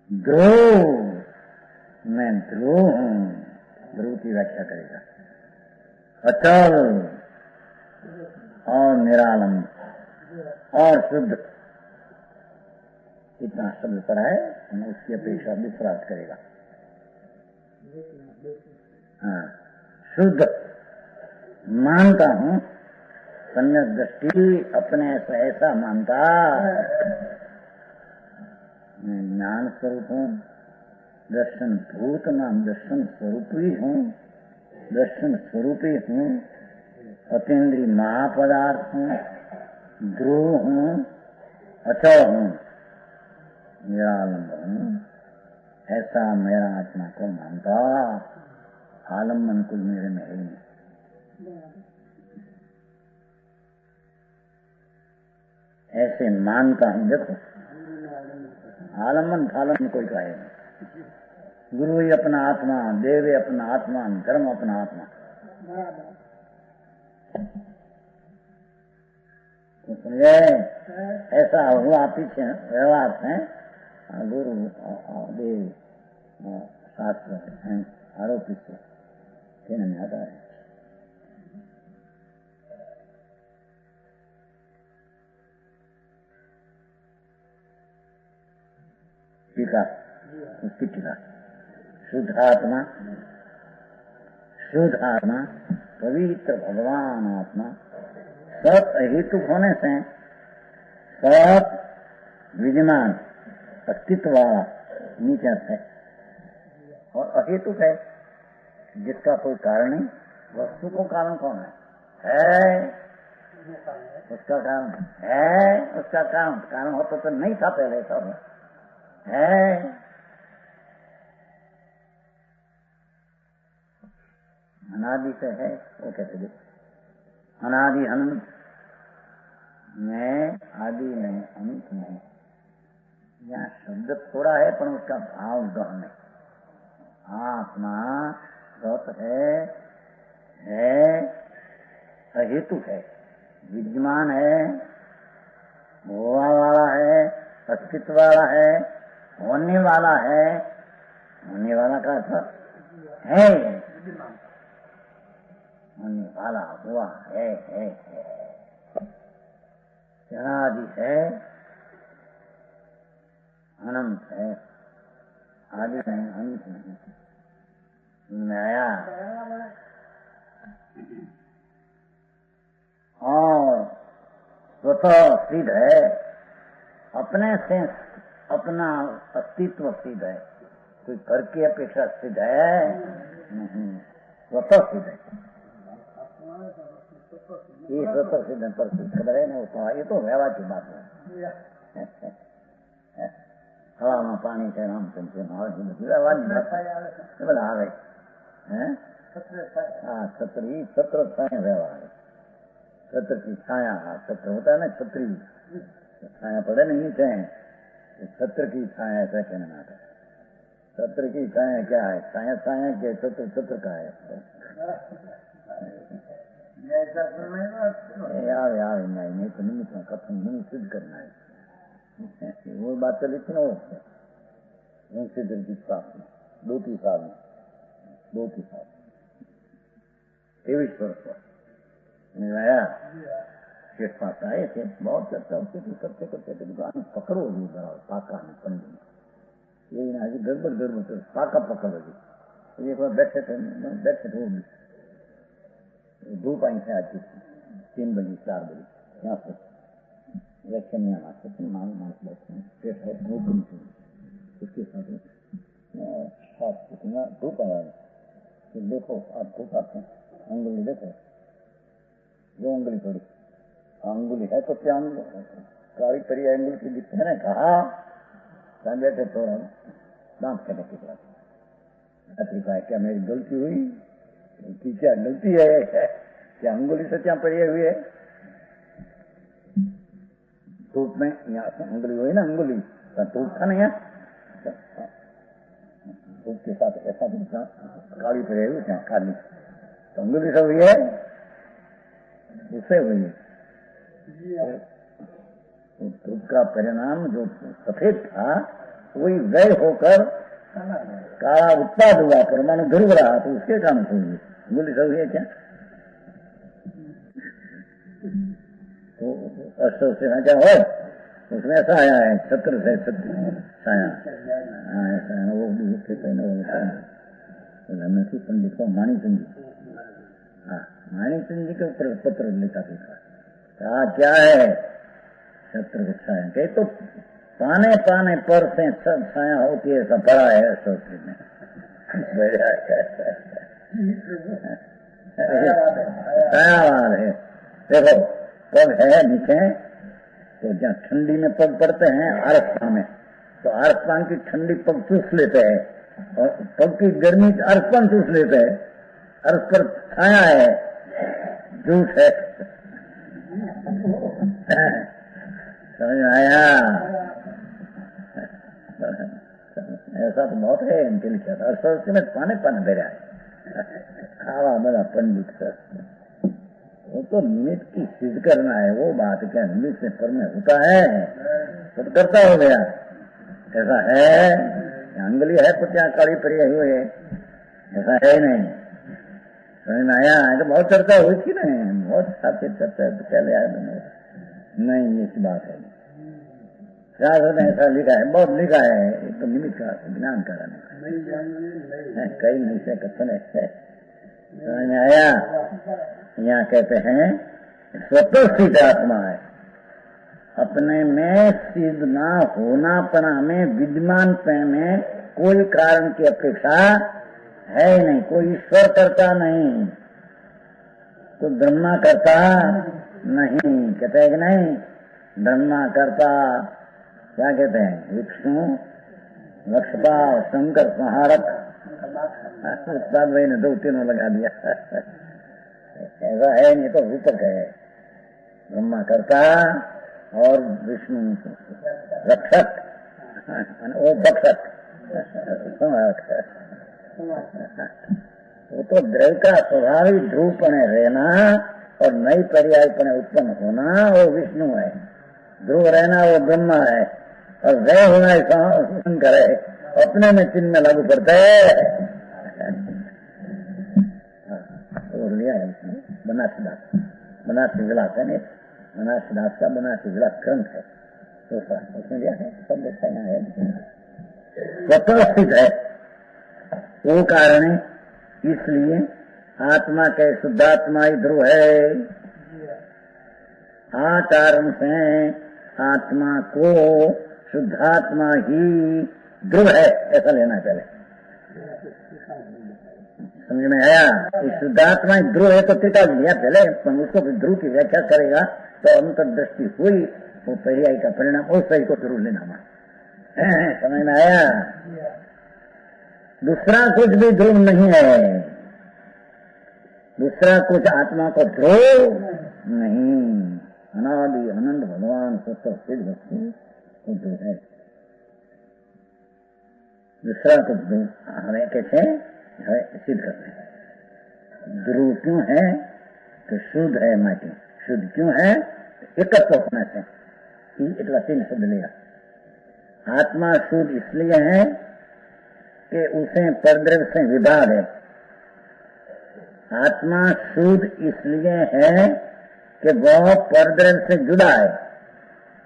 ध्रुव, मैं ध्रुव हूँ। ध्रुव की व्याख्या करेगा अचल और निरालम और शुद्ध। इतना शब्द पर है, उसकी अपेक्षा विश्वास करेगा। हाँ, शुद्ध मानता हूँ, सम्यक दृष्टि अपने से ऐसा मानता मैं ज्ञान स्वरूप हूँ, दर्शन भूत नाम दर्शन स्वरूपी हूँ, दर्शन स्वरूपी हूँ, अतीन्द्रिय महापदार्थ हूँ, ध्रुव हूँ, अचल हूँ, निरालंब हूँ। ऐसा मेरा आत्मा को मानता, आलम्बन कुल मेरे में है नहीं। ऐसे मानता हूँ। देखो आलम्बन फालम्बन कोई कहे नहीं। गुरु ही अपना आत्मा, देव अपना आत्मा, धर्म अपना आत्मा। तो समझे? ऐसा हुआ पीछे व्यवहार है। गुरु देव शास्त्र आरोपित से कहने में आता है। टीका, उसकी टीका शुद्ध आत्मा शुद्ध आत्मा, पवित्र भगवान आत्मा, सत हेतु होने से सत विद्यमान अस्तित्व वाला नीचे है और अहेतु है जिसका कोई कारण नहीं। वस्तु को कारण कौन है? उसका कारण है, उसका कारण होता तो नहीं था पहले, सब है। अनादि से है वो कैसे दे? अनादि अनंत में, आदि में, अनंत में। यहाँ शब्द थोड़ा है पर उसका भाव गहन है। आत्मा सत है, अहेतु है, विद्यमान है, होने वाला है, अस्तित्व वाला है, होने वाला है। होने वाला का अर्थ है, होने वाला हुआ है। आदि है, अनंत है, आदि नहीं, अनंत नहीं, नया और स्वतः सिद्ध है, अपने से अपना अस्तित्व सिद्ध है, कोई कर की अपेक्षा सिद्ध है नहीं, स्वतः सिद्ध है। ये स्वतः सिद्ध पर खबर है ना, ये तो व्यवहार की बात है। हवा में पानी के नाम से व्यवहार नहीं बात आ गई है। हाँ, छत्र छाया व्यवहार है, छत्र की छाया, छत्र होता है ना, छतरी छाया पड़े नहीं चाहे, छत्र की छाया ऐसा कहना आता है। छत्र की छाया क्या है? छाया छाया के छत्र का है। नहीं तो निमित्त में कथन निमित्त सिद्ध करना है। वो बात चली थी ना, वो सिद्ध की साथ में 2-3 साल में 23 वर्ष में आया, शेष पास आए थे, बहुत चर्चा होती थी, करते दुकान पकड़ो जी बराबर पाका में पंडित, ये आज गड़बड़ तो पाका पकड़ो जी। एक बार बैठे थे धूप आई से आती थी 3 बजे 4 बजे, यहाँ पर व्याख्या में आते थे, मांस बैठे उसके साथ धूप आया। देखो आप धूप आते हैं, अंगुली देखो, 2 अंगुली पड़ी, अंगुली है तो क्या काली परी अंगुली की दिखते है ना, कहा बैठे तो दांत कहने की बात, क्या मेरी गलती हुई? क्या गलती है? क्या अंगुली से क्या पड़ी हुई है? धूप में यहाँ से अंगुली हुई ना, अंगुली धूप था नहीं है, धूप के साथ ऐसा दिखता काली पड़ी हुई क्या काली, तो अंगुली से हुई है, उससे हुई है। धूप का परिणाम जो सफेद था वही व्यय होकर काला उत्पाद हुआ, परमाणु ध्रुव रहा, तो उसके कारण से हुई अंगुली से हुई है क्या? तो अस्त्र से क्या हो, उसमें ऐसा आया है, छत्र से छाया, ऐसा है वो नसी पंडित को माणी चंद जी, हाँ माणी चंद जी के ऊपर पत्र लिखा था, क्या है छत्र छाया, कहे तो पाने पर से छाया होती है, ऐसा पड़ा है सोचने में। छायावाद है, देखो पग है नीचे, तो जहाँ ठंडी में पग पड़ते हैं आरस्थान में, तो आरस्थान की ठंडी पग चूस लेते हैं और पग की गर्मी आरस्थान चूस लेते हैं, और उस पर छाया है, झूठ है। समझ में आया? ऐसा तो बहुत है इनके लिखा था, और सोचते में पाने बेरा है खावा बड़ा पंडित सर, वो तो निमित्त की सिद्ध करना है, वो बात क्या निमित्त से पर में होता है, तो करता हो गया, ऐसा है। अंगुली है तो क्या काली पड़ी हुई है, ऐसा है नहीं। समझ में आया? तो बहुत चर्चा हुई थी ना, बहुत साथी चर्चा पहले आया नहीं, ये बात है शास्त्र ने ऐसा लिखा है, बहुत लिखा है, एक तो निमित्त का ज्ञान कराने कई नहीं से कथन है, समझ में आया? यहाँ कहते हैं स्वतः सिद्ध आत्मा है, अपने में सिद्ध ना होना पना में विद्यमान में कोई कारण की अपेक्षा है ही नहीं। कोई ईश्वर करता नहीं तो ब्रह्मा करता नहीं, कहते हैं कि नहीं? ब्रह्मा करता क्या कहते हैं? विष्णु लक्ष्यपाल शंकर संहारक, उस्ताद भाई ने 2-3 लगा दिया। ऐसा है नहीं तो रूपक है। ब्रह्मा करता और विष्णु रक्षक, वो भक्षक वो तो द्रव्य का स्वाभाविक ध्रुवपणे रहना और नई पर्यायपणे उत्पन्न होना वो विष्णु है, ध्रुव रहना वो ब्रह्मा है, और वह होना शंकर है। अपने में चिन्ह में लागू करता है। लिया है बनारसी विलास है नहीं, बनारसी दास का बनारसी विलास ग्रंथ है, तो उसमें लिया है, सब देखता यहाँ है। स्वतः स्थित है वो कारण है, इसलिए आत्मा के शुद्धात्मा ही ध्रुव है। आ कारण से आत्मा को शुद्धात्मा ही ध्रुव है, ऐसा लेना पहले। समझ में आया? इस शुद्धात्मा ध्रुव है तो टीका लिया पहले, उसको ध्रुव की व्याख्या करेगा तो अंतर्दृष्टि हुई, वो पर्याय का परिणाम उस सही को जरूर लेना। समझ में आया? दूसरा कुछ भी ध्रुव नहीं है, दूसरा कुछ आत्मा को ध्रुव नहीं। अनादि अनंत भगवान स्वतः सिद्ध वस्तु ध्रुव है, दूसरा कुछ हमें कैसे सिद्ध करते हैं। ध्रुव क्यों है? तो शुद्ध है माटी, शुद्ध क्यों है? एकत्व होने से, इतना 3 शब्द लिया। आत्मा शुद्ध इसलिए है कि उसे परद्रव्य से विभाग है। आत्मा शुद्ध इसलिए है कि वह परद्रव्य से जुड़ा है,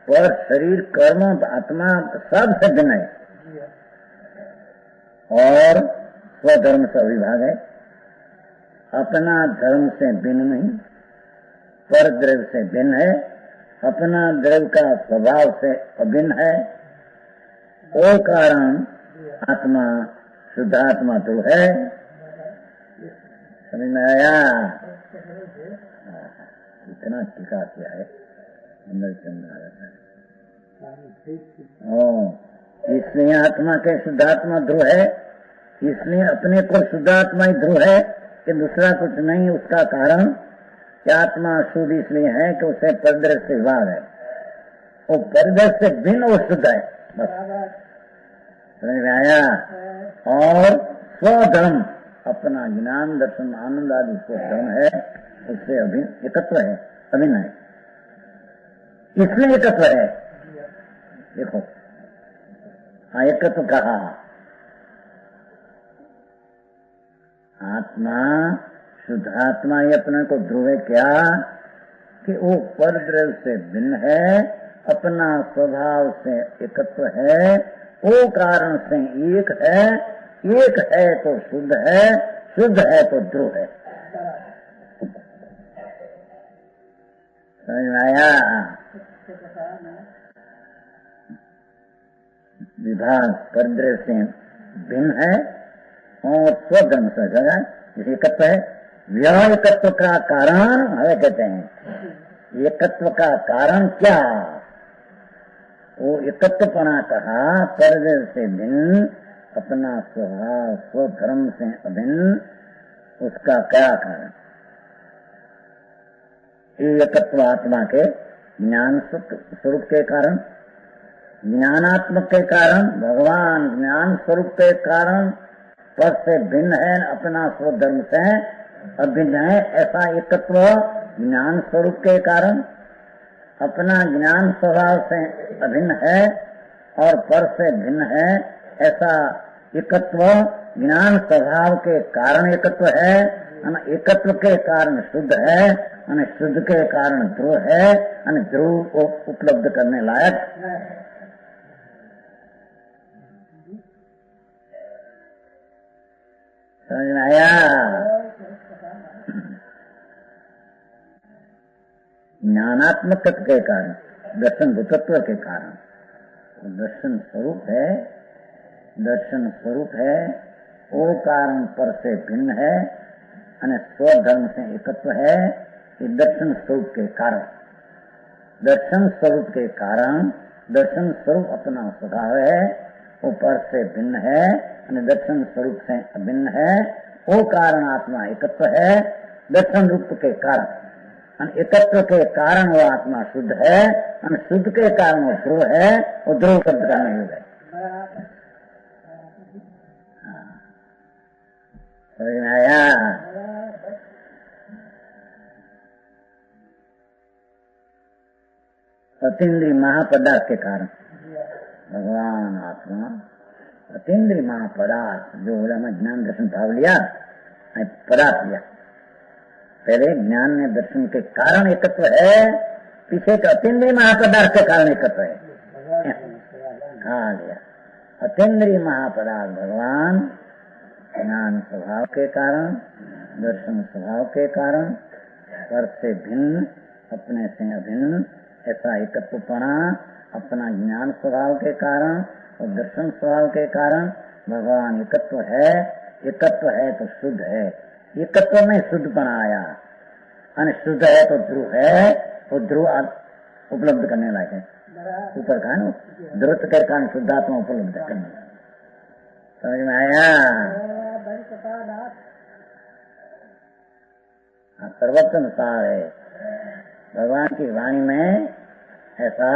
पर शरीर कर्म आत्मा सब से भिन्न है और स्वधर्म से अविभाग है। अपना धर्म से भिन्न नहीं, पर द्रव्य से भिन्न है, अपना द्रव्य का स्वभाव से अभिन्न है। वो कारण आत्मा शुद्धात्मा तो है। समझ में आया? इतना टीका किया है अंदर चंद्र। इसलिए आत्मा के शुद्धात्मा ध्रुव है, इसलिए अपने को शुद्धात्मा ही ध्रुव है कि दूसरा कुछ नहीं। उसका कारण कि आत्मा शुद्ध इसलिए है कि उसे परद्रव्य से विभाग है, वो परद्रव्य से भिन्न वो शुद्ध है, बस। समझ में आया? और स्वधर्म अपना ज्ञान दर्शन आनंद आदि स्वधर्म है, उससे अभिन्न एकत्व है, अभिन्न है, इसलिए एकत्व है। देखो हाँ, एकत्व कहा। आत्मा शुद्धात्मा ही अपने को ध्रुव है क्या? कि वो परद्रव्य से भिन्न है, अपना स्वभाव से एकत्व है, वो कारण से एक है तो शुद्ध है, शुद्ध है तो ध्रुव है। समझ में आया? विभाग परद्रव्य से भिन्न है और स्वधर्म से जगह जैसे एकत्व है। यह एकत्व का कारण हमें कहते हैं, एकत्व का कारण क्या? वो एकत्वपना कहा, परद्रव्य से भिन्न, अपना स्वभाव स्वधर्म से अभिन्न, उसका क्या कारण? एकत्व आत्मा के ज्ञान स्वरूप के कारण, ज्ञानात्मक के कारण, भगवान ज्ञान स्वरूप के कारण पर से भिन्न है, अपना स्वधर्म से अभिन्न है। ऐसा एकत्व ज्ञान स्वरूप के कारण, अपना ज्ञान स्वभाव से अभिन्न है और पर से भिन्न है। ऐसा एकत्व ज्ञान स्वभाव के कारण एकत्व है, एकत्व के कारण शुद्ध है, शुद्ध के कारण ध्रुव है, ध्रुव को उपलब्ध करने लायक। समझ में आया? ज्ञानात्मक तत्व के कारण, दर्शन भूतत्व के कारण। तो दर्शन स्वरूप है, वो कारण पर से भिन्न है और स्वधर्म से एकत्व है। ये दर्शन स्वरूप के कारण, दर्शन स्वरूप के कारण, दर्शन स्वरूप अपना स्वभाव है, वो पर से भिन्न है और दर्शन स्वरूप से अभिन्न है। वो कारण आत्मा एकत्व है दर्शन रूप के कारण, एकत्व के कारण वो आत्मा शुद्ध है और शुद्ध के कारण वो ध्रुव है। वो ध्रुव शब्द का नहीं है। समझ में आया? अतीन्द्रिय महापदार्थ के कारण भगवान आत्मा, अतीन्द्रिय महापदार्थ जो में ज्ञान दर्शन भाव लिया, पदार्थ लिया। पहले ज्ञान में दर्शन के कारण एकत्व है, पीछे के अतीन्द्रिय महापदार्थ के कारण एकत्व है। हाँ लिया अतीन्द्रिय महापदार्थ भगवान ज्ञान स्वभाव के कारण, दर्शन स्वभाव के कारण, पर से भिन्न अपने से अभिन्न ऐसा एकत्वपना अपना ज्ञान स्वभाव के कारण और दर्शन स्वभाव के कारण भगवान एकत्व है। एकत्व है तो शुद्ध है, एकत्व में शुद्धपना आया। शुद्ध है तो ध्रुव है, वो ध्रुव उपलब्ध करने लायक है। ऊपर का ना ध्रुव के कारण शुद्धात्मा उपलब्ध करने, समझ में आया? सर्वत्र अनुसार है भगवान की वाणी में ऐसा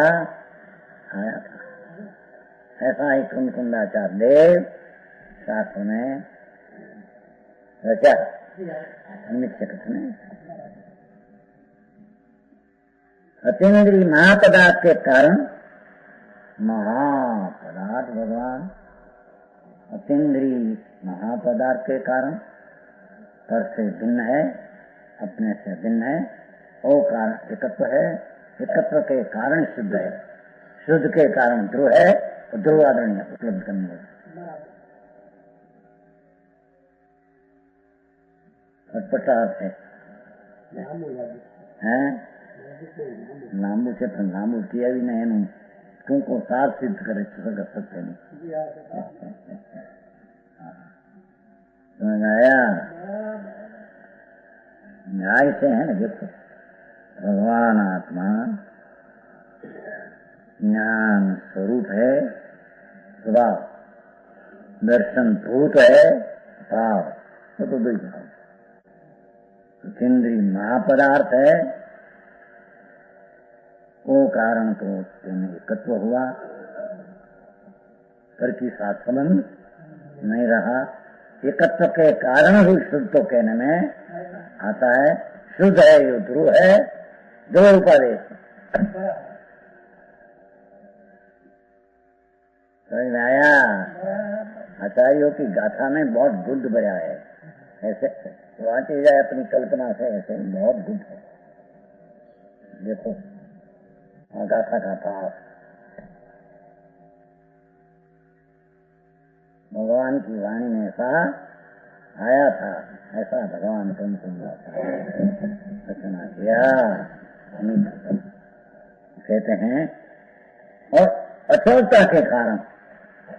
आया था। ऐसा ही कुंदाचार्य देव शास्त्र में रचा निमित्त कथन है। अतीन्द्रिय महापदार्थ के कारण महापदार्थ भगवान, अतीन्द्रिय महापदार्थ के कारण पर से भिन्न है, अपने से भिन्न है। वो कारण एकत्व है, एकत्व के कारण शुद्ध है, शुद्ध के कारण ध्रुव है, और ध्रुव आदरणीय उपलब्ध करने लगे। पटार्थ है लांबू से पण लांबू किया भी नहीं एनु तुमको सार सिद्ध करे सकते नहीं। समझ आया? न्याय से है ना। देखो भगवान आत्मा ज्ञान स्वरूप है, स्वभाव दर्शन भूत है, भाव वो तो दो भाव। इंद्रिय महापदार्थ है, वो कारण तो एकत्व हुआ, पर की साथ संबंध नहीं रहा। एकत्व के कारण ही शुद्ध तो कहने में आता है। शुद्ध है ये ध्रुव है, ध्रुव उपादेश। समझ में आया? आचार्यों की गाथा में बहुत गुड बया है। ऐसे वांची जाए अपनी कल्पना से, ऐसे बहुत गुड है। देखो गाथा का भाव भगवान की वाणी में ऐसा आया था, ऐसा भगवान तुम रचना किया। कहते हैं और अचलता के कारण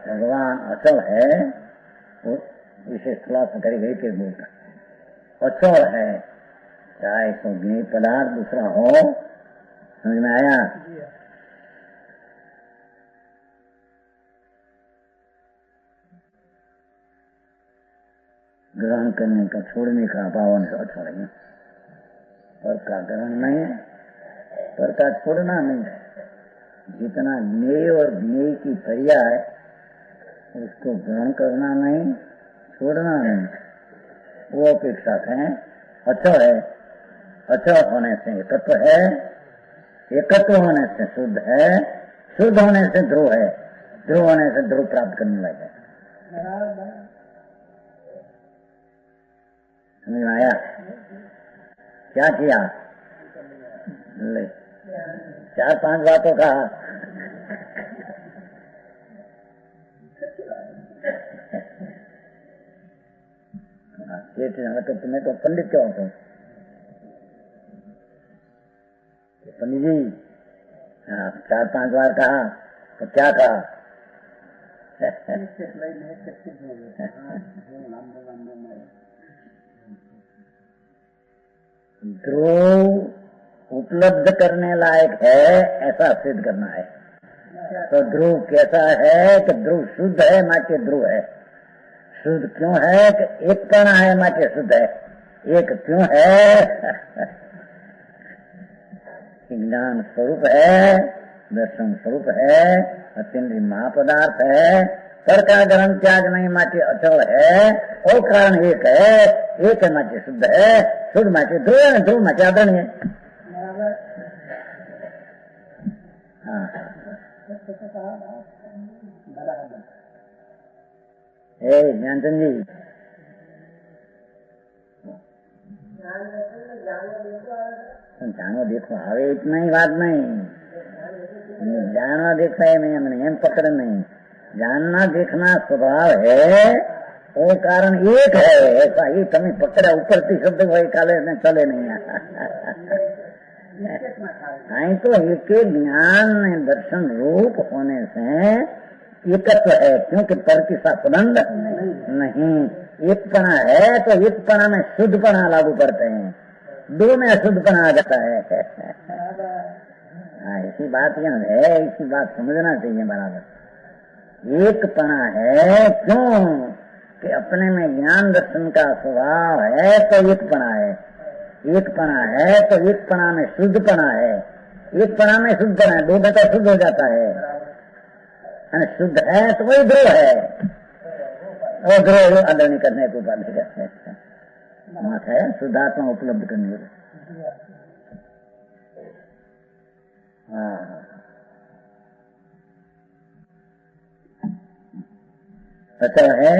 भगवान अचल है, वो विशेष खुलासा करी गई के बोलता अचल है, चाहे तो ज्ञेय पदार्थ दूसरा हो। समझ में आया? ग्रहण करने का, छोड़ने का भावन से अचल है। पर का ग्रहण नहीं है, पर का छोड़ना नहीं है। जितना ज्ञेय और ज्ञेय की पर्याय उसको ग्रहण करना नहीं, छोड़ना नहीं, वो अपेक्षा है। अचल है, अचल होने से एकत्व है, एकत्व होने से शुद्ध है, शुद्ध होने से ध्रुव है, ध्रुव होने से ध्रुव प्राप्त करने लगे। समझ में आया? क्या किया? ले 4-5 बातों का तो तुम्हें तो पंडित क्यों होते? पंडित जी 4-5 बार कहा तो क्या कहा? ध्रुव उपलब्ध करने लायक है ऐसा सिद्ध करना है। तो ध्रुव कैसा है कि ध्रुव शुद्ध है माचे ध्रुव है। शुद्ध क्यों है कि एक कण है माचे शुद्ध है। एक क्यों है? ज्ञान स्वरूप है, दर्शन स्वरूप है, अत्यंत महापदार्थ है, पर का ग्रहण त्याग नहीं माचे अचल है। वो कारण एक है, एक माचे शुद्ध है, शुद्ध माचे ध्रुव है, ध्रुव माचे आदरणीय है। हाँ ज्ञानचंद जी जानो देखो હવે इतना ही बात नहीं, जानना देखता है नहीं, एम पकड़ नहीं, जानना देखना स्वभाव है, वो कारण एक है ऐसा ही तमें पकड़ा ऊपर थी शब्द वही काले में चले नहीं। आई तो एक ज्ञान दर्शन रूप होने से एकत्व है, क्योंकि पर की संबंध नहीं। एकपना है तो एकपना में शुद्धपना लागू करते हैं, दो में अशुद्धपना आ जाता है। इसी बात यहाँ है, इसी बात समझना चाहिए बराबर। एकपना है क्यों कि अपने में ज्ञान दर्शन का स्वभाव है तो एकपना है। एकपना है तो एकपना में शुद्धपना है, एकपना में शुद्धपना है, दो में तो शुद्ध हो जाता है। शुद्ध है तो वही ध्रुव है, वो ध्रुव आदरणीय करने को बात है, शुद्धात्मा उपलब्ध करने को। अच्छा है।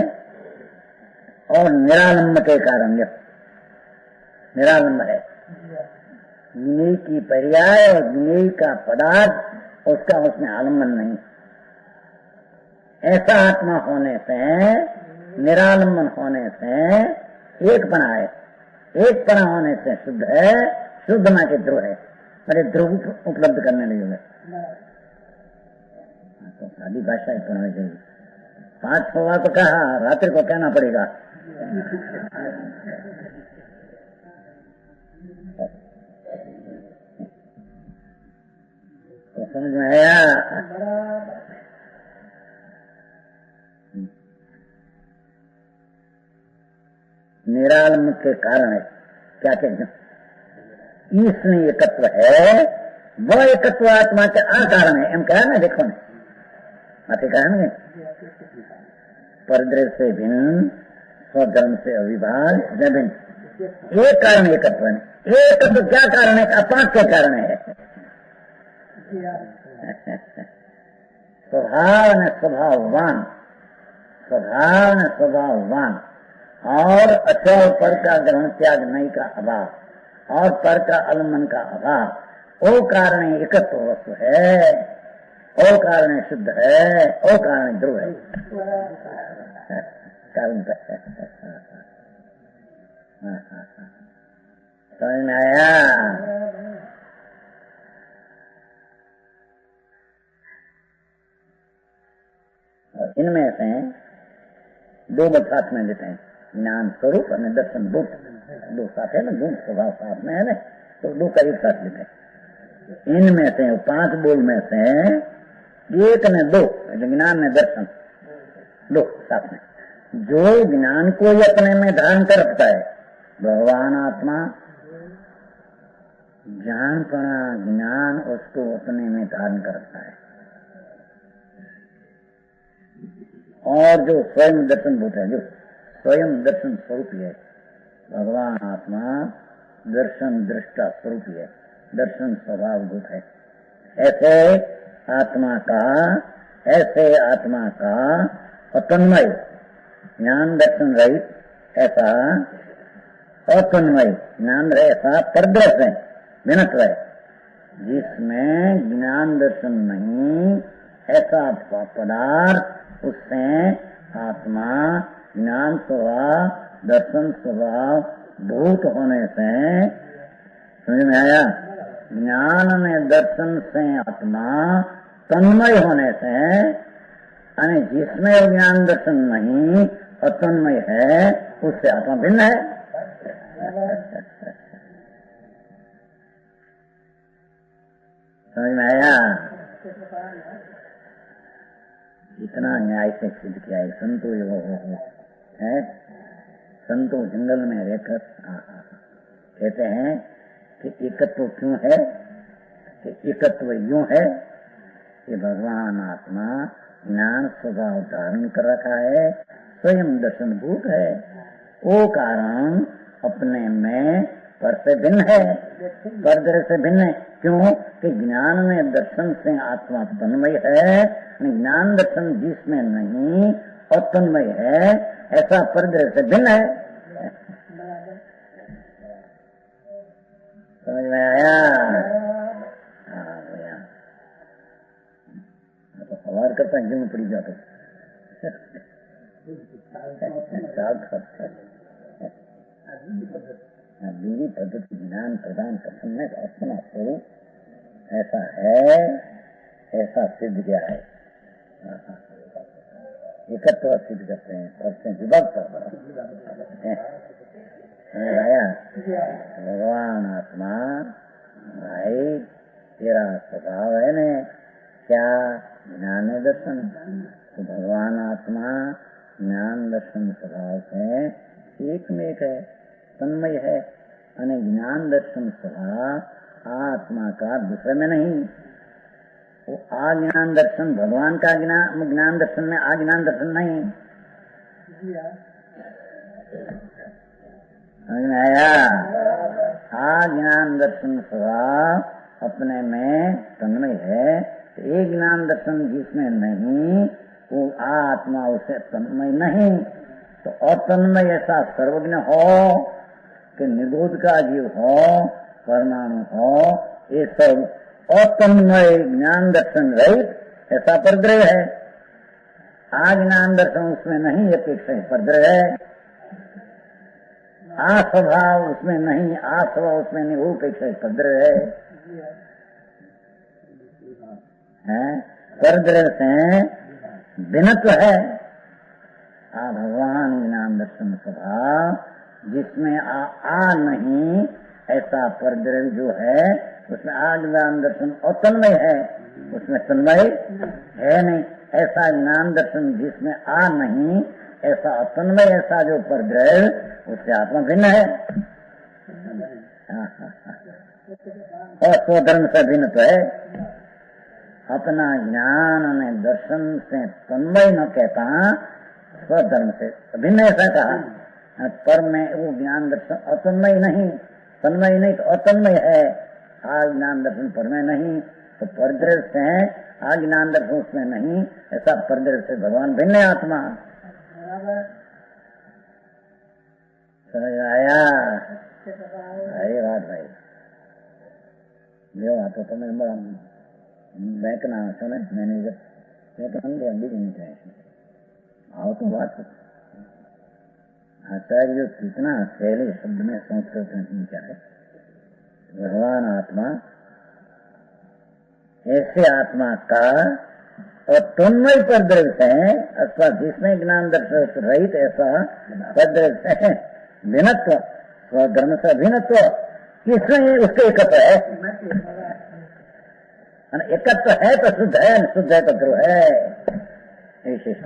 और निरालंब के कारण निरालंब है, ज्ञेय की पर्याय और ज्ञेय का पदार्थ उसका उसमें आलम्बन नहीं। ऐसा आत्मा होने से, निरालंबन होने से एक पना है, एक पना होने से शुद्ध है, शुद्ध मां के ध्रुव है, अरे ध्रुव उपलब्ध करने लगे हुए तो सादी भाषा ही पढ़नी चाहिए। 5-6 बार तो कहा, रात्रि को कहना पड़ेगा। तो समझ में आया? निरालंब के कारण है, क्या कहते हैं, इसमें एकत्व है, वह एकत्व आत्मा के अकारण है। एम कहा ना, देखो ना माथे कारण परद्रव्य से भिन्न, स्वधर्म से अविभाज भिन्न, एक कारण एकत्व है। एकत्व क्या कारण है? अपाक के कारण है। स्वभाव न स्वभाववान, स्वभाव न स्वभाववान और अचल पर का ग्रहण त्याग नहीं का अभाव और पर का आलम्बन का अभाव, वो कारण एकत्व वस्तु है, वो कारण शुद्ध है, वो कारण ध्रुव है। कारण समझ में आया? इनमें से दो बात साथ में लेते हैं, ज्ञान स्वरूप और दर्शन रूप, दो साथ है ना, गुण स्वभाव साथ में है ना, तो दो का एक साथ लेते हैं। इनमें से 5 बोल में से एक ने 2, ज्ञान ने दर्शन, 2 साथ में। जो ज्ञान को ही अपने में धारण कर रखता है, भगवान आत्मा जानपना ज्ञान उसको अपने में धारण कर रखता है। और जो स्वयं दर्शन भूत है, जो स्वयं दर्शन स्वरूप है, भगवान आत्मा दर्शन दृष्टा स्वरूप है, दर्शन स्वभाव भूत है। ऐसे आत्मा का अतन्मय ज्ञान दर्शन रहित, ऐसा अतन्मय ज्ञान रहे, ऐसा परद्रव्य है, विनत्व है, जिसमें ज्ञान दर्शन नहीं, ऐसा पदार्थ, उससे आत्मा ज्ञान स्वभाव दर्शन स्वभाव भूत होने से, समझ में आया? ज्ञान में दर्शन से आत्मा तन्मय होने से, यानी जिसमें ज्ञान दर्शन नहीं अतन्मय है उससे आत्मा भिन्न है। समझ में आया? इतना न्याय से सिद्ध किया है। संतो यो है, संतो जंगल में रहकर कहते हैं कि एकत्व क्यों है, कि एकत्व यूं है कि भगवान आत्मा ज्ञान स्वभाव धारण कर रखा है, स्वयं दर्शनभूत है। वो कारण अपने में पर से भिन्न है, पर से भिन्न है। क्यों? कि ज्ञान में दर्शन से आत्मा तन्मय है, ज्ञान दर्शन जिसमें नहीं अतन्मय है, ऐसा परदृश्य से भिन्न है। समझ में आया? हाँ भैया, तो सवार करता है क्यों पड़ी जाते दूरी पद्धति ज्ञान प्रदान करने का अपना स्वरूप ऐसा है, ऐसा सिद्ध किया है। एकत्व सिद्ध करते हैं, करते हैं विभक्त आया। भगवान आत्मा भाई तेरा स्वभाव है न क्या? ज्ञान दर्शन। तो भगवान आत्मा ज्ञान दर्शन स्वभाव से एक में एक है, तन्मय है। यानी ज्ञान दर्शन स्वभाव आत्मा का दूसरे में नहीं। वो आज्ञान दर्शन भगवान का ज्ञान दर्शन में आज्ञान दर्शन नहीं। समझ में आया? आज्ञान दर्शन स्वभाव अपने में तन्मय है। एक ज्ञान दर्शन जिसमें नहीं वो आत्मा उसे तन्मय नहीं। तो अतन्मय ऐसा सर्वज्ञ हो कि निबोध का जीव हो, परमाणु हो, ये सब अतन्मय ज्ञान दर्शन रहित ऐसा परद्रव्य है। आज्ञान दर्शन उसमें नहीं अपेक्षा परद्रव्य है। आस्वभाव उसमें नहीं, आस्वभाव उसमें नहीं, वो अपेक्षा परद्रव्य है। परद्रव्य से भिन्नत्व है। भगवान ज्ञान दर्शन स्वभाव जिसमें आ नहीं ऐसा परद्रव्य जो है उसमें आज्ञान दर्शन अतन्मय है, उसमें तन्मय है नहीं। ऐसा ज्ञान दर्शन जिसमें आ नहीं ऐसा अतन्मय, ऐसा जो परद्रव्य उससे आत्मा भिन्न है और स्वधर्म से भिन्न तो है। अपना ज्ञान में दर्शन से तन्मय न कहता, स्वधर्म से भिन्न ऐसा कहा। पर में वो ज्ञान दर्शन अतन्मय नहीं, तन्मय नहीं तो अतन्मय है। आज्ञान दर्शन पर में नहीं तो परद्रव्य से है, आज्ञान दर्शन उसमें नहीं, ऐसा परद्रव्य से भगवान भिन्न है आत्मा। समझ आया? अरे बात भाई जो आता तो मैं बड़ा बैंक ना છો ને मैनेजर मैं तो अंदर अंदर नहीं जाए आओ तो बात आचार्य कितना पहले शब्द में संस्कृत में क्या है। भगवान आत्मा ऐसे आत्मा का और तन्मय परद्रव्य है अथवा जिसमें ज्ञान दर्शन रहित ऐसा परद्रव्य है। भिन्नत्व स्वधर्म से भिन्नत्व किसमें उसके एकत्व है। एकत्व है तो शुद्ध है, शुद्ध है तो ध्रुव है। विशेष